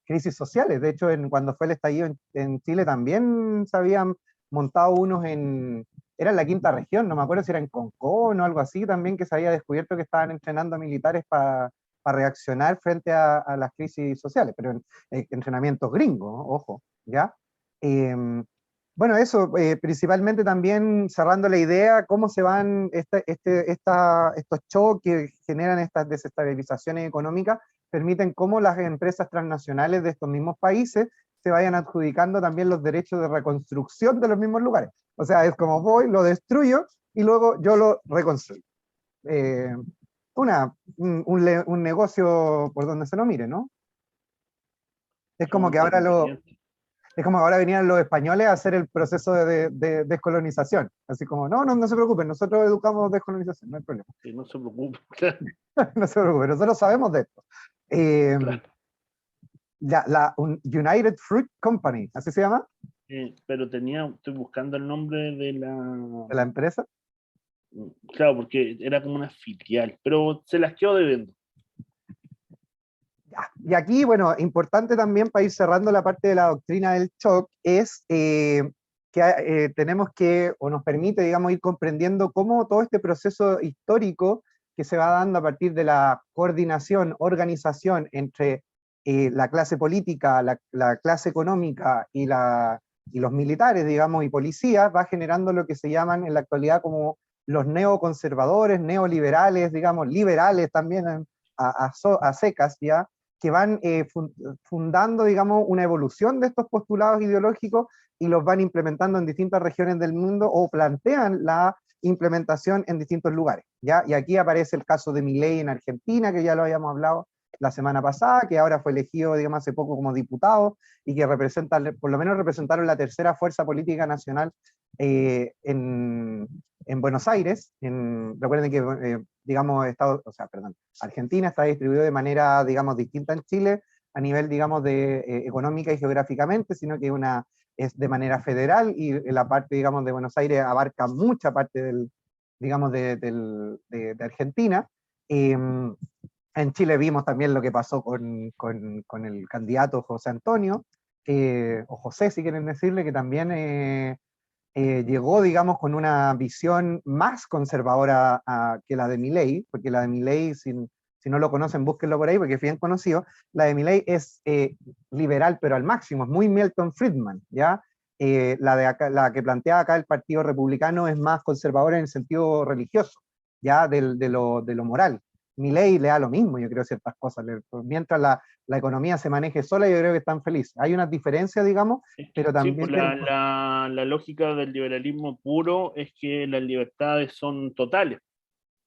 crisis sociales. De hecho, cuando fue el estallido en Chile también se habían montado unos era en la quinta región, no me acuerdo si era en Concón o algo así también, que se había descubierto que estaban entrenando a militares para reaccionar frente a las crisis sociales, pero en entrenamientos gringos, ojo, ¿ya? Bueno, eso, principalmente también cerrando la idea, cómo se van estos choques, generan estas desestabilizaciones económicas, permiten cómo las empresas transnacionales de estos mismos países se vayan adjudicando también los derechos de reconstrucción de los mismos lugares. O sea, es como voy, lo destruyo y luego yo lo reconstruyo. Un negocio por donde se lo mire, ¿no? Es como que ahora es como ahora venían los españoles a hacer el proceso de descolonización. Así como, no se preocupen, nosotros educamos descolonización, no hay problema. Sí, no se preocupe. No se preocupen, nosotros sabemos de esto. Claro. La United Fruit Company, ¿así se llama? Pero estoy buscando el nombre de la empresa. Claro, porque era como una filial, pero se las quedó debiendo. Y aquí, bueno, importante también para ir cerrando la parte de la doctrina del shock, es que tenemos que, o nos permite, digamos, ir comprendiendo cómo todo este proceso histórico que se va dando a partir de la coordinación, organización entre la clase política, la clase económica y los militares, digamos, y policías, va generando lo que se llaman en la actualidad como los neoconservadores, neoliberales, digamos, liberales también a secas, ¿ya? Que van fundando, digamos, una evolución de estos postulados ideológicos y los van implementando en distintas regiones del mundo o plantean la implementación en distintos lugares, ¿ya? Y aquí aparece el caso de Milei en Argentina, que ya lo habíamos hablado la semana pasada, que ahora fue elegido, digamos, hace poco como diputado y que por lo menos representaron la tercera fuerza política nacional en Buenos Aires. Recuerden que, digamos, Argentina está distribuido de manera, digamos, distinta en Chile, a nivel, digamos, económica y geográficamente, sino que es de manera federal, y la parte, digamos, de Buenos Aires abarca mucha parte digamos, de Argentina. En Chile vimos también lo que pasó con el candidato José Antonio, o José, si quieren decirle, que también llegó, digamos, con una visión más conservadora que la de Milei, porque la de Milei, si no lo conocen, búsquenlo por ahí, porque es bien conocido. La de Milei es liberal, pero al máximo, es muy Milton Friedman, ¿ya? La que plantea acá el Partido Republicano es más conservadora en el sentido religioso, ¿ya? De lo moral. Milei le da lo mismo, yo creo, ciertas cosas. Mientras la economía se maneje sola, yo creo que están felices. Hay unas diferencias, digamos, pero también... Sí, pues la lógica del liberalismo puro es que las libertades son totales,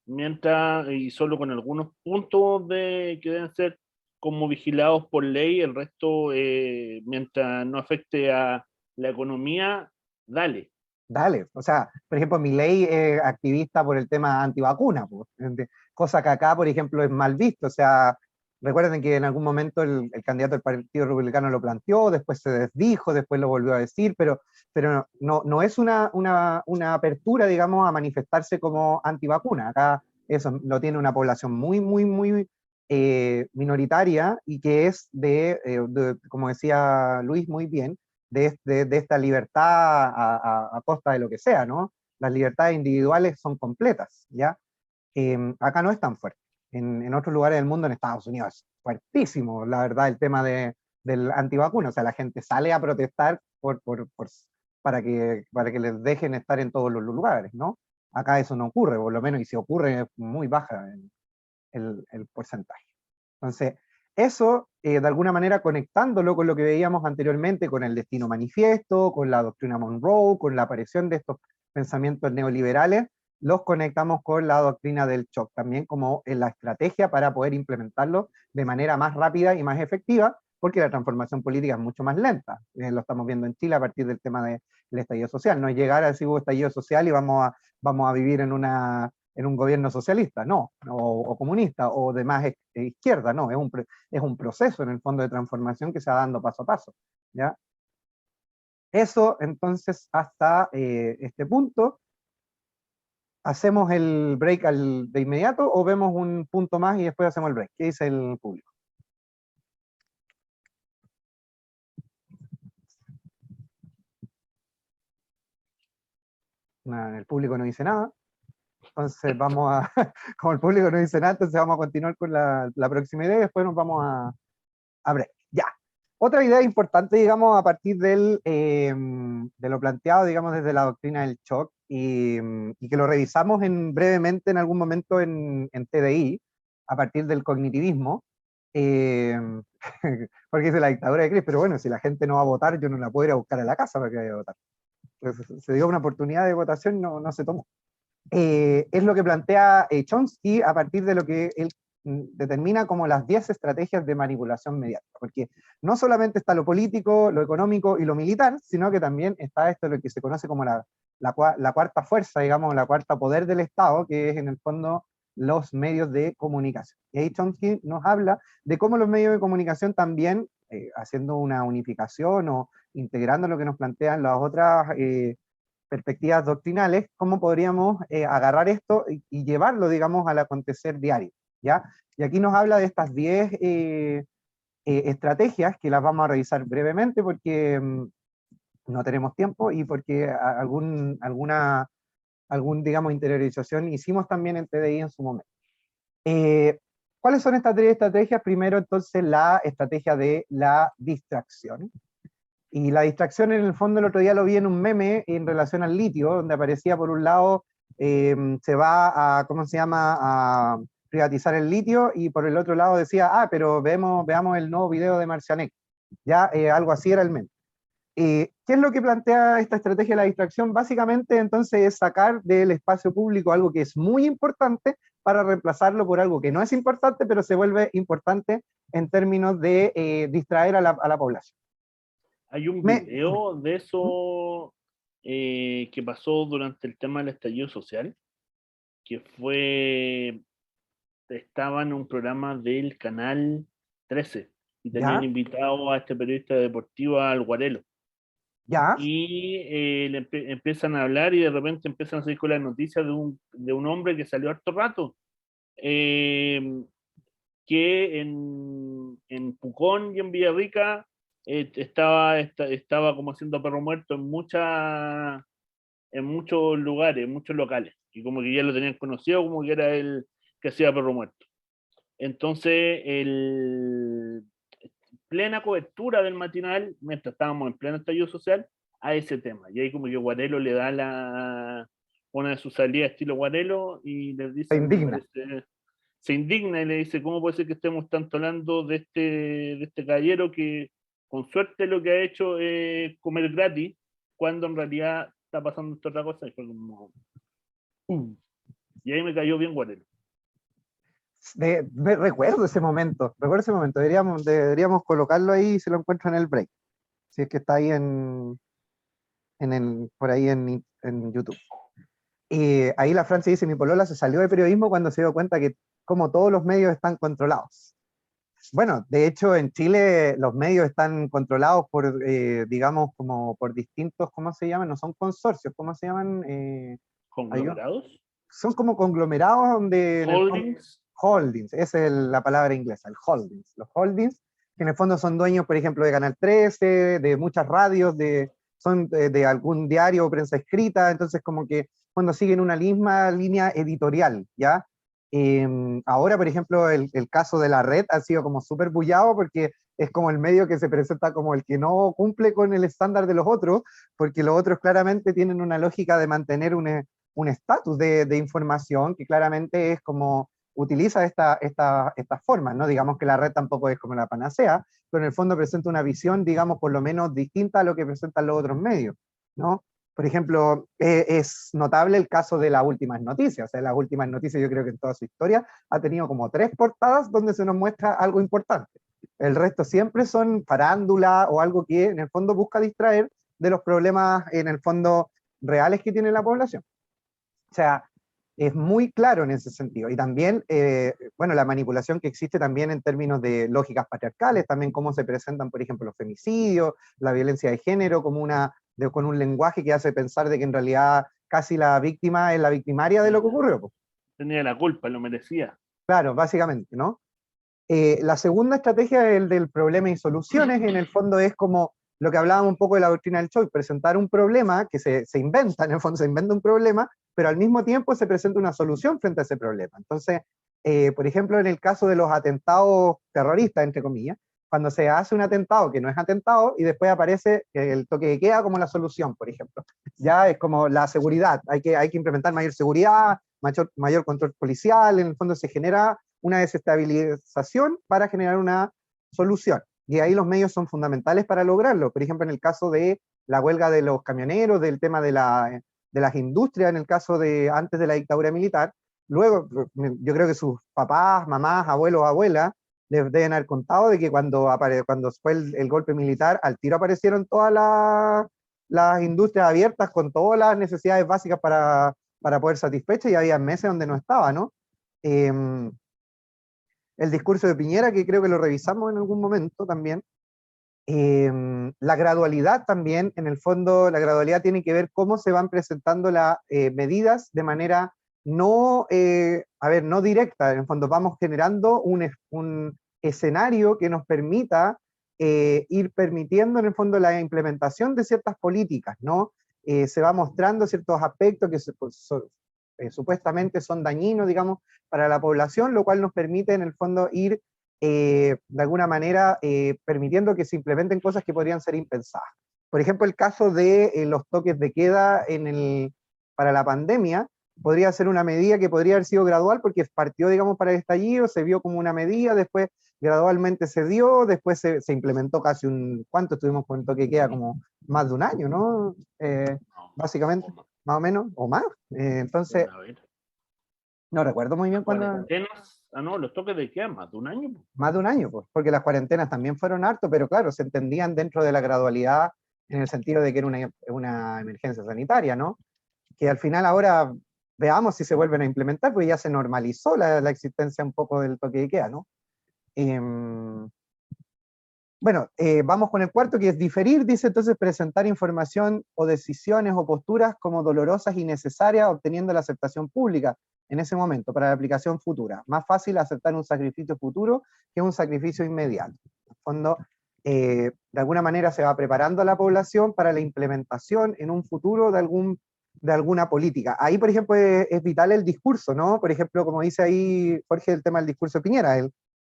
mientras, y solo con algunos puntos que deben ser como vigilados por ley, el resto, mientras no afecte a la economía, dale. Dale, o sea, por ejemplo, Milei es activista por el tema antivacuna, pues, cosa que acá, por ejemplo, es mal visto. O sea, recuerden que en algún momento el candidato del Partido Republicano lo planteó, después se desdijo, después lo volvió a decir, pero no es una apertura, digamos, a manifestarse como antivacuna. Acá eso lo tiene una población muy, muy, muy minoritaria, y que es como decía Luis muy bien, de esta libertad a costa de lo que sea, ¿no? Las libertades individuales son completas, ¿ya? Acá no es tan fuerte. En otros lugares del mundo, en Estados Unidos, es fuertísimo, la verdad, el tema del antivacuna. O sea, la gente sale a protestar para que les dejen estar en todos los lugares, ¿no? Acá eso no ocurre, por lo menos, y si ocurre es muy baja el porcentaje. Entonces, eso, de alguna manera, conectándolo con lo que veíamos anteriormente, con el destino manifiesto, con la doctrina Monroe, con la aparición de estos pensamientos neoliberales, los conectamos con la doctrina del shock, también como en la estrategia para poder implementarlo de manera más rápida y más efectiva, porque la transformación política es mucho más lenta. Lo estamos viendo en Chile a partir del tema del estallido social. No es llegar a decir estallido social y vamos a vivir en un gobierno socialista, no, o comunista, o de más izquierda, no, es un proceso en el fondo de transformación que se va dando paso a paso, ¿ya? Eso, entonces, hasta este punto. ¿Hacemos el break de inmediato o vemos un punto más y después hacemos el break? ¿Qué dice el público? Nada, el público no dice nada. Entonces vamos a, como el público no dice nada, entonces vamos a continuar con la próxima idea y después nos vamos a break. Ya. Otra idea importante, digamos, a partir de lo planteado, digamos, desde la doctrina del shock, y que lo revisamos brevemente en algún momento en TDI, a partir del cognitivismo, porque dice la dictadura de Cris, pero bueno, si la gente no va a votar, yo no la puedo ir a buscar a la casa para que vaya a votar. Entonces, se dio una oportunidad de votación, no se tomó. Es lo que plantea Chomsky a partir de lo que él determina como las 10 estrategias de manipulación mediática, porque no solamente está lo político, lo económico y lo militar, sino que también está esto lo que se conoce como la cuarta fuerza, digamos, la cuarta poder del Estado, que es en el fondo los medios de comunicación. Y ahí Chomsky nos habla de cómo los medios de comunicación también, haciendo una unificación o integrando lo que nos plantean las otras perspectivas doctrinales, cómo podríamos agarrar esto y llevarlo, digamos, al acontecer diario, ¿ya? Y aquí nos habla de estas 10 estrategias, que las vamos a revisar brevemente porque no tenemos tiempo y porque alguna, digamos, interiorización hicimos también en TDI en su momento. ¿Cuáles son estas 3 estrategias? Primero, entonces, la estrategia de la distracción. Y la distracción, en el fondo, el otro día lo vi en un meme en relación al litio, donde aparecía por un lado, se va a, ¿cómo se llama?, a privatizar el litio, y por el otro lado decía, pero veamos el nuevo video de Marcianek. Ya, algo así era el meme. ¿Qué es lo que plantea esta estrategia de la distracción? Básicamente, entonces, es sacar del espacio público algo que es muy importante para reemplazarlo por algo que no es importante, pero se vuelve importante en términos de distraer a la población. Hay un video de eso que pasó durante el tema del estallido social, que estaba en un programa del Canal 13, y tenían invitado a este periodista deportivo, al Guarelo. ¿Ya? Y empiezan a hablar y de repente empiezan a salir con las noticias de un hombre que salió harto rato, que en Pucón y en Villarrica estaba como haciendo perro muerto en muchos lugares, en muchos locales, y como que ya lo tenían conocido como que era el que hacía perro muerto. Entonces, plena cobertura del matinal, mientras estábamos en pleno estallido social, a ese tema, y ahí como que Guarelo le da una de sus salidas estilo Guarelo, y les dice, se indigna y le dice, ¿cómo puede ser que estemos tanto hablando de este caballero que con suerte lo que ha hecho es comer gratis, cuando en realidad está pasando esta otra cosa? Y fue como... Y ahí me cayó bien Guarelo. Recuerdo ese momento, deberíamos colocarlo ahí, si lo encuentro en el break, si es que está ahí por ahí en YouTube. Ahí la Francia dice, mi polola se salió de periodismo cuando se dio cuenta que como todos los medios están controlados. Bueno, de hecho en Chile los medios están controlados por, digamos, como por distintos, ¿cómo se llaman? No son consorcios, ¿cómo se llaman? ¿Conglomerados? Son como conglomerados donde... Holdings. Holdings, esa es la palabra inglesa, el holdings. Los holdings, que en el fondo son dueños, por ejemplo, de Canal 13, de muchas radios, son de algún diario o prensa escrita, entonces como que cuando siguen una misma línea editorial, ¿ya? Ahora, por ejemplo, el caso de La Red ha sido como súper bullado porque es como el medio que se presenta como el que no cumple con el estándar de los otros, porque los otros claramente tienen una lógica de mantener un estatus de información que claramente es como utiliza estas formas, ¿no? Digamos que La Red tampoco es como la panacea, pero en el fondo presenta una visión, digamos, por lo menos distinta a lo que presentan los otros medios, ¿no? Por ejemplo, es notable el caso de Las Últimas Noticias. O sea, Las Últimas Noticias, yo creo que en toda su historia ha tenido como 3 portadas donde se nos muestra algo importante. El resto siempre son farándula o algo que en el fondo busca distraer de los problemas en el fondo reales que tiene la población. O sea, es muy claro en ese sentido. Y también, bueno, la manipulación que existe también en términos de lógicas patriarcales, también cómo se presentan, por ejemplo, los femicidios, la violencia de género, como con un lenguaje que hace pensar de que en realidad casi la víctima es la victimaria de lo que ocurrió. Pues. Tenía la culpa, lo merecía. Claro, básicamente, ¿no? La segunda estrategia, el del problema y soluciones, en el fondo es como lo que hablábamos un poco de la doctrina del shock, presentar un problema que se inventa, en el fondo se inventa un problema, pero al mismo tiempo se presenta una solución frente a ese problema. Entonces, por ejemplo, en el caso de los atentados terroristas, entre comillas, cuando se hace un atentado que no es atentado y después aparece el toque de queda como la solución, por ejemplo. Ya es como la seguridad, hay que implementar mayor seguridad, mayor control policial, en el fondo se genera una desestabilización para generar una solución. Y ahí los medios son fundamentales para lograrlo. Por ejemplo, en el caso de la huelga de los camioneros, del tema de las industrias, en el caso de antes de la dictadura militar, luego yo creo que sus papás, mamás, abuelos, abuelas, les deben haber contado de que cuando fue el golpe militar, al tiro aparecieron todas las industrias abiertas con todas las necesidades básicas para poder satisfechas, y había meses donde no estaba, ¿no? El discurso de Piñera, que creo que lo revisamos en algún momento también, la gradualidad también, en el fondo, la gradualidad tiene que ver cómo se van presentando las medidas de manera no directa. En el fondo vamos generando un escenario que nos permita ir permitiendo en el fondo la implementación de ciertas políticas, ¿no? Se va mostrando ciertos aspectos que supuestamente son dañinos, digamos, para la población, lo cual nos permite en el fondo ir de alguna manera permitiendo que se implementen cosas que podrían ser impensadas. Por ejemplo, el caso de los toques de queda para la pandemia, podría ser una medida que podría haber sido gradual, porque partió, digamos, para el estallido, se vio como una medida, después gradualmente se dio, después se implementó casi ¿cuánto estuvimos con el toque de queda? Como más de un año, ¿no? Básicamente, más o menos, o más. Entonces, no recuerdo muy bien cuándo. No, los toques de queda, más de un año. Más de un año, pues, porque las cuarentenas también fueron harto, pero claro, se entendían dentro de la gradualidad en el sentido de que era una emergencia sanitaria, ¿no? Que al final ahora veamos si se vuelven a implementar, porque ya se normalizó la existencia un poco del toque de queda, ¿no? Bueno, vamos con el cuarto, que es diferir, dice entonces presentar información o decisiones o posturas como dolorosas y necesarias, obteniendo la aceptación pública en ese momento para la aplicación futura. Más fácil aceptar un sacrificio futuro que un sacrificio inmediato. En el fondo, de alguna manera se va preparando a la población para la implementación en un futuro de alguna política. Ahí, por ejemplo, es vital el discurso, ¿no? Por ejemplo, como dice ahí Jorge, el tema del discurso de Piñera,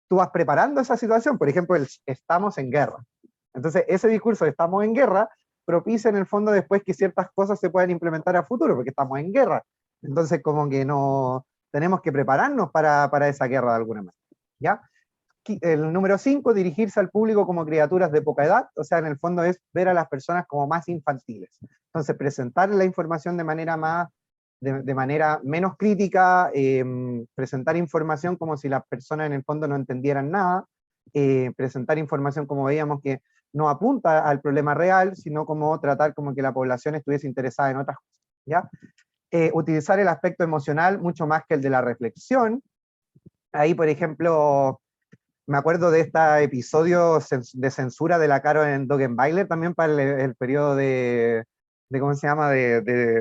tú vas preparando esa situación, por ejemplo, estamos en guerra. Entonces, ese discurso de estamos en guerra propicia en el fondo después que ciertas cosas se puedan implementar a futuro, porque estamos en guerra. Entonces, como que no tenemos que prepararnos para esa guerra de alguna manera, ¿ya? El número 5, dirigirse al público como criaturas de poca edad, o sea, en el fondo es ver a las personas como más infantiles. Entonces, presentar la información de manera menos crítica, presentar información como si las personas en el fondo no entendieran nada, presentar información como veíamos que no apunta al problema real, sino como tratar como que la población estuviese interesada en otras cosas, ¿ya? Utilizar el aspecto emocional mucho más que el de la reflexión. Ahí, por ejemplo, me acuerdo de este episodio de censura de la Karen Dogenbailer también para el periodo de ¿cómo se llama?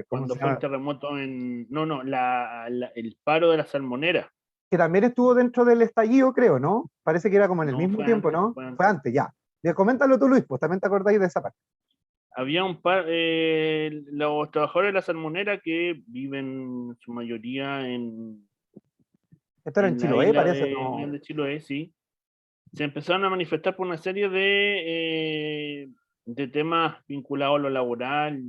Cuando fue el terremoto el paro de la Salmonera. Que también estuvo dentro del estallido, creo, ¿no? Parece que era como en el mismo tiempo, antes, ¿no? Fue antes, ya. Coméntalo tú, Luis, pues también te acordáis de esa parte. Había los trabajadores de la Salmonera que viven en su mayoría en... Esto era en Chiloé, parece, ¿no? De Chiloé, sí. Se empezaron a manifestar por una serie de temas vinculados a lo laboral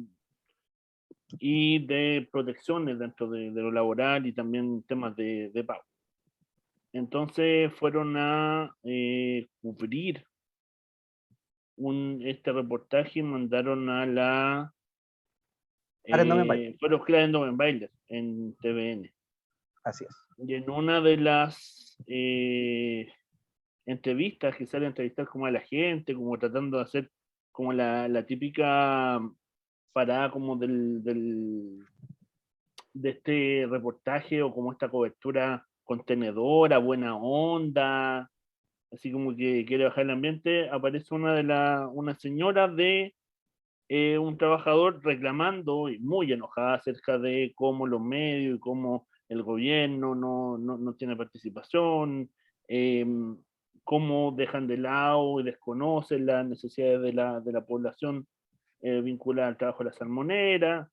y de protecciones dentro de lo laboral, y también temas de pago. Entonces fueron a cubrir este reportaje y mandaron a Karen Domenbailer. Fueron Karen Domenbailer en TVN. Así es. Y en una de las entrevistas que sale a entrevistar como a la gente, como tratando de hacer como la típica parada como de este reportaje o como esta cobertura contenedora, buena onda, así como que quiere bajar el ambiente, aparece una señora de un trabajador reclamando y muy enojada acerca de cómo los medios y cómo el gobierno no tiene participación, cómo dejan de lado y desconocen las necesidades de la población vinculada al trabajo de la salmonera,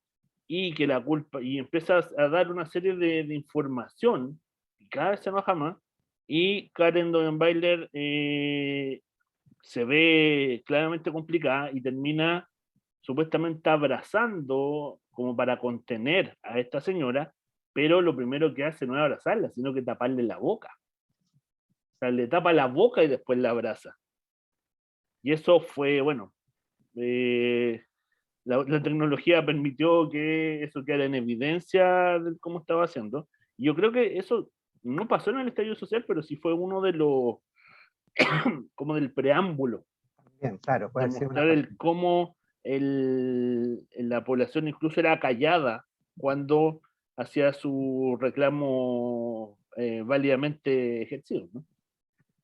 y que la culpa, y empieza a dar una serie de información, y cada vez se enoja más, y Karen Domenbailer se ve claramente complicada y termina supuestamente abrazando como para contener a esta señora, pero lo primero que hace no es abrazarla, sino que taparle la boca. O sea, le tapa la boca y después la abraza. Y eso fue, bueno, la tecnología permitió que eso quedara en evidencia de cómo estaba haciendo. Y yo creo que eso no pasó en el estallido social, pero sí fue uno de los, como del preámbulo. Bien, claro, puede ser Mostrar el cómo la población incluso era callada cuando hacía su reclamo válidamente ejercido, ¿no?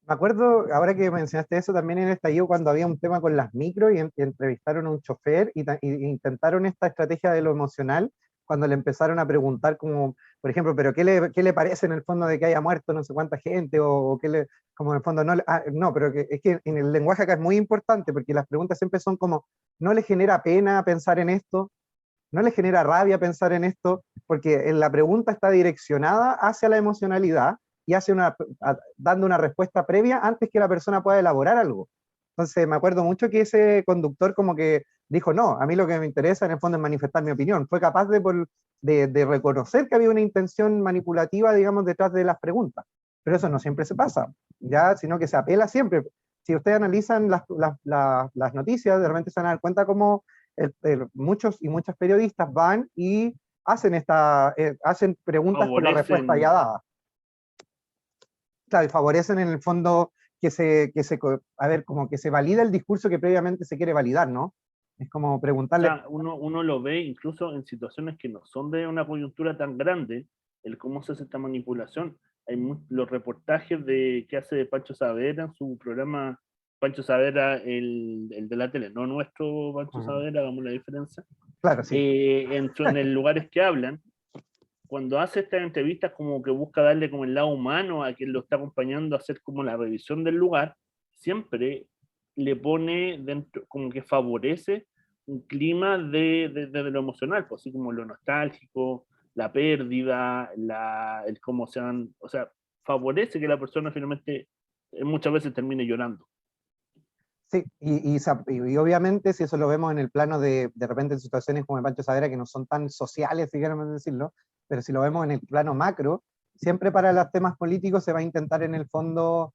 Me acuerdo, ahora que mencionaste eso, también en el estallido cuando había un tema con las micros y entrevistaron a un chofer y intentaron esta estrategia de lo emocional, cuando le empezaron a preguntar como, por ejemplo, pero ¿qué le parece en el fondo de que haya muerto no sé cuánta gente? O qué le, como en el fondo, no, pero es que en el lenguaje acá es muy importante, porque las preguntas siempre son como, ¿no le genera pena pensar en esto? ¿No le genera rabia pensar en esto? Porque la pregunta está direccionada hacia la emocionalidad, y dando una respuesta previa antes que la persona pueda elaborar algo. Entonces me acuerdo mucho que ese conductor como que dijo, no, a mí lo que me interesa en el fondo es manifestar mi opinión. Fue capaz de reconocer que había una intención manipulativa, digamos, detrás de las preguntas. Pero eso no siempre se pasa, ¿ya? Sino que se apela siempre. Si ustedes analizan las noticias, de repente se van a dar cuenta como muchos y muchas periodistas van y hacen preguntas con la respuesta ya dada. Claro, y favorecen en el fondo como que se valida el discurso que previamente se quiere validar, ¿no? Es como preguntarle... O sea, uno lo ve incluso en situaciones que no son de una coyuntura tan grande, el cómo se hace esta manipulación. Hay los reportajes que hace Pancho Saavedra en su programa, Pancho Saavedra, el de la tele, no nuestro Pancho Saavedra, hagamos la diferencia. Claro, sí. En el lugares que hablan, cuando hace estas entrevistas como que busca darle como el lado humano a quien lo está acompañando a hacer como la revisión del lugar, siempre le pone dentro, como que favorece un clima de lo emocional, pues, así como lo nostálgico, la pérdida, el cómo se han, o sea, favorece que la persona finalmente muchas veces termine llorando. Sí, y obviamente si eso lo vemos en el plano de repente en situaciones como en Pancho Saavedra, que no son tan sociales, si queremos decirlo, pero si lo vemos en el plano macro, siempre para los temas políticos se va a intentar en el fondo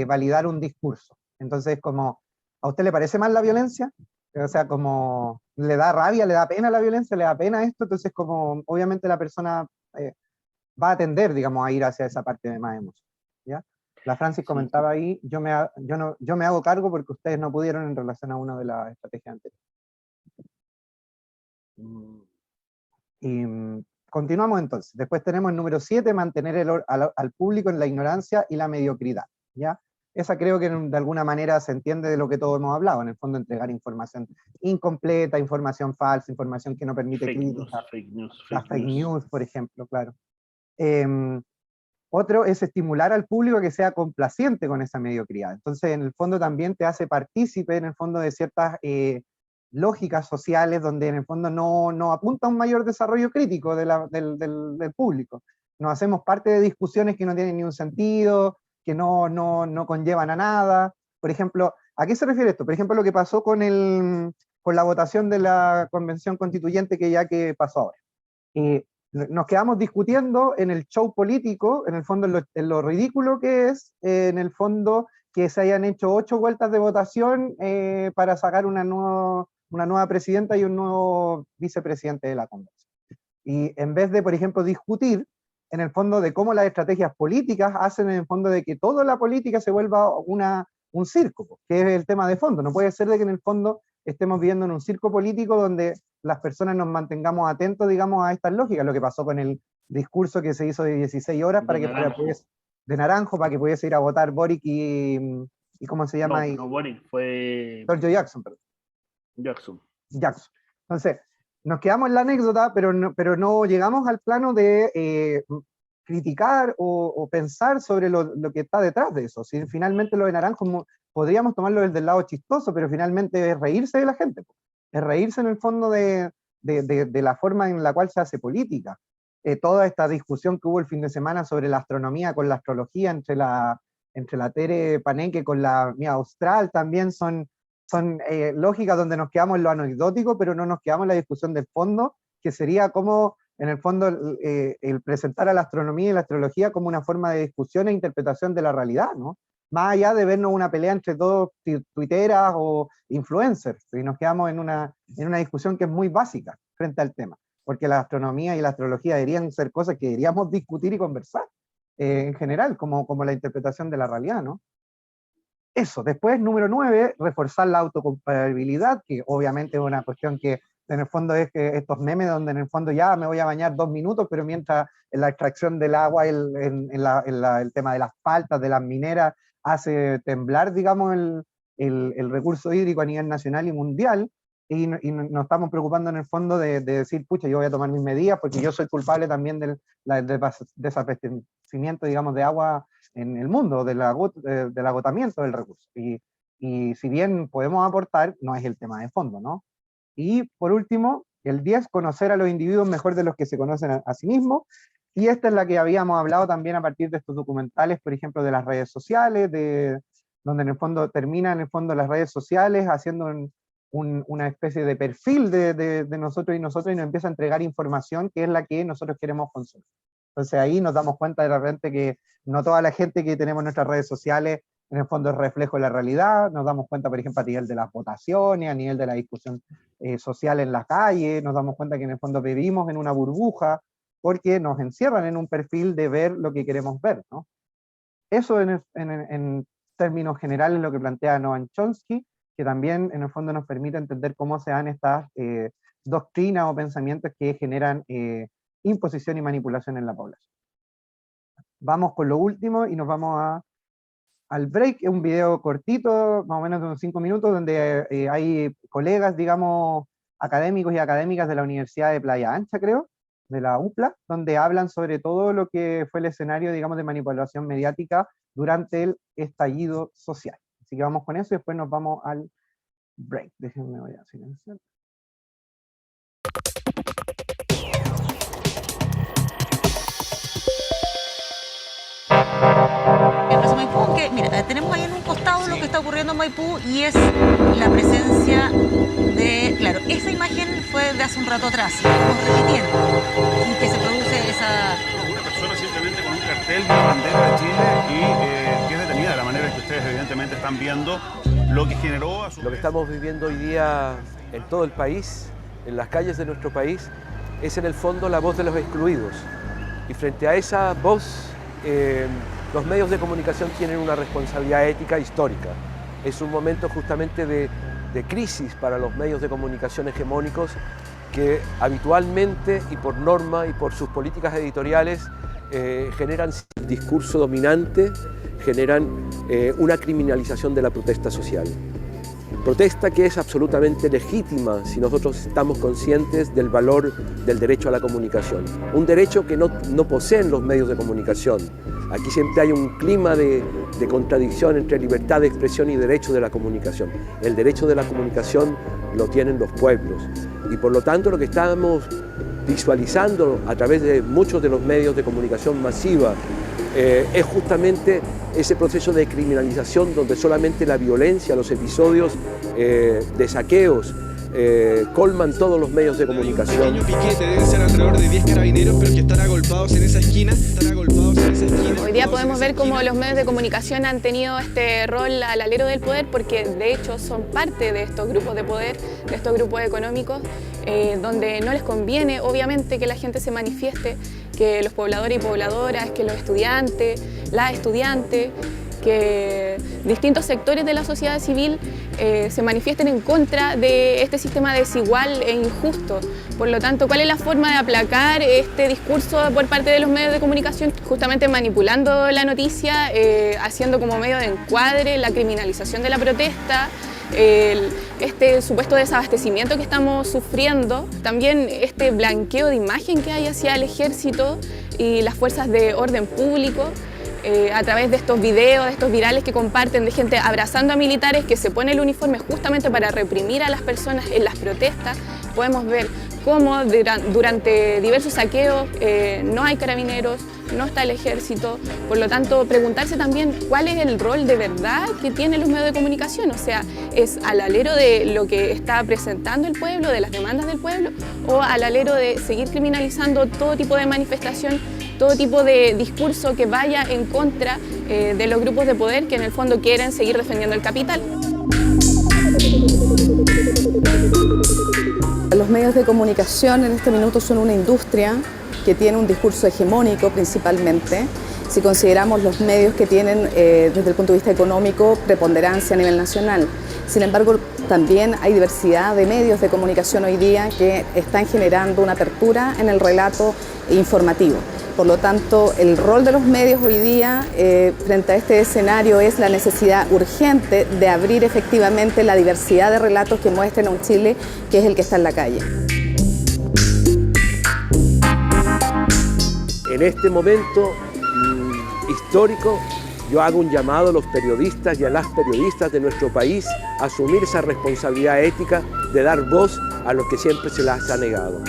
validar un discurso. Entonces, como, ¿a usted le parece mal la violencia? O sea, como, ¿le da rabia, le da pena la violencia, le da pena esto? Entonces, como, obviamente la persona va a tender, digamos, a ir hacia esa parte de más emoción, ¿ya? La Francis comentaba ahí, yo me hago cargo porque ustedes no pudieron en relación a una de las estrategias anteriores. Y continuamos entonces. Después tenemos el número 7, mantener al público en la ignorancia y la mediocridad, ¿ya? Esa creo que de alguna manera se entiende de lo que todos hemos hablado, en el fondo entregar información incompleta, información falsa, información que no permite crítica. Fake news, por ejemplo, claro. Otro es estimular al público a que sea complaciente con esa mediocridad. Entonces, en el fondo también te hace partícipe, en el fondo, de ciertas lógicas sociales, donde en el fondo no apunta a un mayor desarrollo crítico del público. Nos hacemos parte de discusiones que no tienen ni un sentido, que no conllevan a nada. Por ejemplo, ¿a qué se refiere esto? Por ejemplo, lo que pasó con la votación de la Convención Constituyente que pasó ahora. Nos quedamos discutiendo en el show político, en el fondo en lo ridículo que es, en el fondo que se hayan hecho 8 vueltas de votación para sacar una una nueva presidenta y un nuevo vicepresidente de la convención. Y en vez de, por ejemplo, discutir en el fondo de cómo las estrategias políticas hacen en el fondo de que toda la política se vuelva un circo, que es el tema de fondo. No puede ser de que en el fondo estemos viviendo en un circo político donde las personas nos mantengamos atentos, digamos, a estas lógicas, lo que pasó con el discurso que se hizo de 16 horas para que de Naranjo, para que pudiese ir a votar Boric y ¿cómo se llama? No, Boric, fue... Sergio Jackson, perdón. Jackson. Entonces, nos quedamos en la anécdota, pero no llegamos al plano de criticar o pensar sobre lo que está detrás de eso. Si finalmente lo de Naranjo podríamos tomarlo desde el lado chistoso, pero finalmente es reírse de la gente, es reírse en el fondo de la forma en la cual se hace política. Toda esta discusión que hubo el fin de semana sobre la astronomía con la astrología, entre la Tere Paneque con la Mía Austral, también son lógicas donde nos quedamos en lo anecdótico, pero no nos quedamos en la discusión del fondo, que sería como, en el fondo, el presentar a la astronomía y la astrología como una forma de discusión e interpretación de la realidad, ¿no? Más allá de vernos una pelea entre dos tuiteras o influencers, y nos quedamos en una discusión que es muy básica frente al tema, porque la astronomía y la astrología deberían ser cosas que deberíamos discutir y conversar, en general, como la interpretación de la realidad, ¿no? Eso. Después, número 9, reforzar la autocompatibilidad, que obviamente es una cuestión que en el fondo es que estos memes donde en el fondo ya me voy a bañar 2 minutos, pero mientras en la extracción del agua, el tema de las faltas, de las mineras, hace temblar, digamos, el recurso hídrico a nivel nacional y mundial, y nos estamos preocupando en el fondo de decir, pucha, yo voy a tomar mis medidas porque yo soy culpable también del desabastecimiento, digamos, de agua en el mundo, del agotamiento del recurso. Y si bien podemos aportar, no es el tema de fondo, ¿no? Y por último, el 10, conocer a los individuos mejor de los que se conocen a sí mismos, y esta es la que habíamos hablado también a partir de estos documentales, por ejemplo, de las redes sociales, donde en el fondo terminan las redes sociales haciendo una especie de perfil de nosotros y nos empieza a entregar información que es la que nosotros queremos consumir. Entonces ahí nos damos cuenta de repente que no toda la gente que tenemos en nuestras redes sociales en el fondo es reflejo de la realidad. Nos damos cuenta, por ejemplo, a nivel de las votaciones, a nivel de la discusión social en la calle, nos damos cuenta que en el fondo vivimos en una burbuja porque nos encierran en un perfil de ver lo que queremos ver, ¿no? Eso en términos generales lo que plantea Noam Chomsky, que también en el fondo nos permite entender cómo se dan estas doctrinas o pensamientos que generan imposición y manipulación en la población. Vamos con lo último y nos vamos al break. Es un video cortito, más o menos de unos 5 minutos, donde hay colegas, digamos, académicos y académicas de la Universidad de Playa Ancha, creo, de la UPLA, donde hablan sobre todo lo que fue el escenario, digamos, de manipulación mediática durante el estallido social. Así que vamos con eso y después nos vamos al break. Déjenme voy a silenciar. Maipú, que mira, tenemos ahí en un costado lo que está ocurriendo en Maipú y es la presencia de, claro, esa imagen fue de hace un rato atrás, estamos repitiendo, y que se produce esa... Una persona simplemente con un cartel de la bandera de Chile y que es detenida de la manera que ustedes evidentemente están viendo, lo que generó a su... Lo que estamos viviendo hoy día en todo el país, en las calles de nuestro país, es en el fondo la voz de los excluidos. Y frente a esa voz, los medios de comunicación tienen una responsabilidad ética histórica. Es un momento justamente de crisis para los medios de comunicación hegemónicos que habitualmente y por norma y por sus políticas editoriales generan el discurso dominante, generan una criminalización de la protesta social. Protesta que es absolutamente legítima si nosotros estamos conscientes del valor del derecho a la comunicación. Un derecho que no poseen los medios de comunicación. Aquí siempre hay un clima de contradicción entre libertad de expresión y derecho de la comunicación. El derecho de la comunicación lo tienen los pueblos. Y por lo tanto lo que estamos visualizando a través de muchos de los medios de comunicación masiva es justamente ese proceso de criminalización donde solamente la violencia, los episodios de saqueos colman todos los medios de comunicación. Un pequeño piquete, deben ser alrededor de 10 carabineros, pero que están agolpados en esa esquina, están agolpados Hoy día podemos ver cómo los medios de comunicación han tenido este rol al alero del poder, porque de hecho son parte de estos grupos de poder, de estos grupos económicos, donde no les conviene obviamente que la gente se manifieste, que los pobladores y pobladoras, que los estudiantes, las estudiantes, que distintos sectores de la sociedad civil se manifiesten en contra de este sistema desigual e injusto. Por lo tanto, ¿cuál es la forma de aplacar este discurso por parte de los medios de comunicación? Justamente manipulando la noticia, haciendo como medio de encuadre la criminalización de la protesta, este supuesto desabastecimiento que estamos sufriendo, también este blanqueo de imagen que hay hacia el ejército y las fuerzas de orden público, a través de estos videos, de estos virales que comparten de gente abrazando a militares que se pone el uniforme justamente para reprimir a las personas en las protestas. Podemos ver cómo durante diversos saqueos no hay carabineros, no está el ejército. Por lo tanto, preguntarse también cuál es el rol de verdad que tienen los medios de comunicación. O sea, ¿es al alero de lo que está presentando el pueblo, de las demandas del pueblo, o al alero de seguir criminalizando todo tipo de manifestación, todo tipo de discurso que vaya en contra de los grupos de poder que en el fondo quieren seguir defendiendo el capital? Los medios de comunicación en este minuto son una industria que tiene un discurso hegemónico principalmente. Si consideramos los medios que tienen desde el punto de vista económico preponderancia a nivel nacional. Sin embargo, también hay diversidad de medios de comunicación hoy día que están generando una apertura en el relato informativo. Por lo tanto, el rol de los medios hoy día frente a este escenario es la necesidad urgente de abrir efectivamente la diversidad de relatos que muestren a un Chile que es el que está en la calle. En este momento histórico, yo hago un llamado a los periodistas y a las periodistas de nuestro país a asumir esa responsabilidad ética de dar voz a lo que siempre se les ha negado.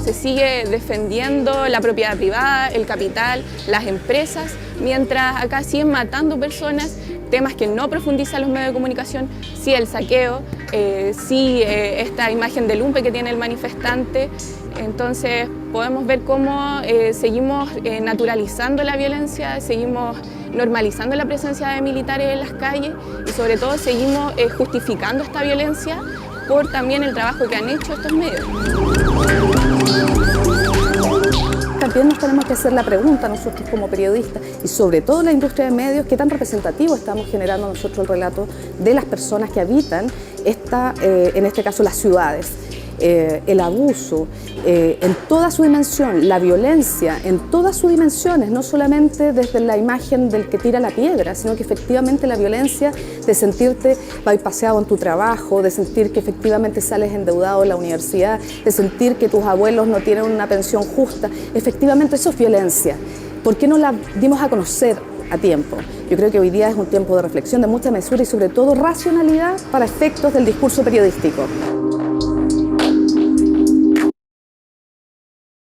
Se sigue defendiendo la propiedad privada, el capital, las empresas, mientras acá siguen matando personas, temas que no profundizan los medios de comunicación, sí el saqueo, sí esta imagen del lumpe que tiene el manifestante. Entonces podemos ver cómo seguimos naturalizando la violencia, seguimos normalizando la presencia de militares en las calles y sobre todo seguimos justificando esta violencia por también el trabajo que han hecho estos medios. También nos tenemos que hacer la pregunta nosotros como periodistas y sobre todo la industria de medios, qué tan representativo estamos generando nosotros el relato de las personas que habitan en este caso las ciudades. El abuso en toda su dimensión, la violencia en todas sus dimensiones, no solamente desde la imagen del que tira la piedra, sino que efectivamente la violencia de sentirte bypaseado en tu trabajo, de sentir que efectivamente sales endeudado en la universidad, de sentir que tus abuelos no tienen una pensión justa, efectivamente eso es violencia. ¿Por qué no la dimos a conocer a tiempo? Yo creo que hoy día es un tiempo de reflexión, de mucha mesura y sobre todo racionalidad para efectos del discurso periodístico.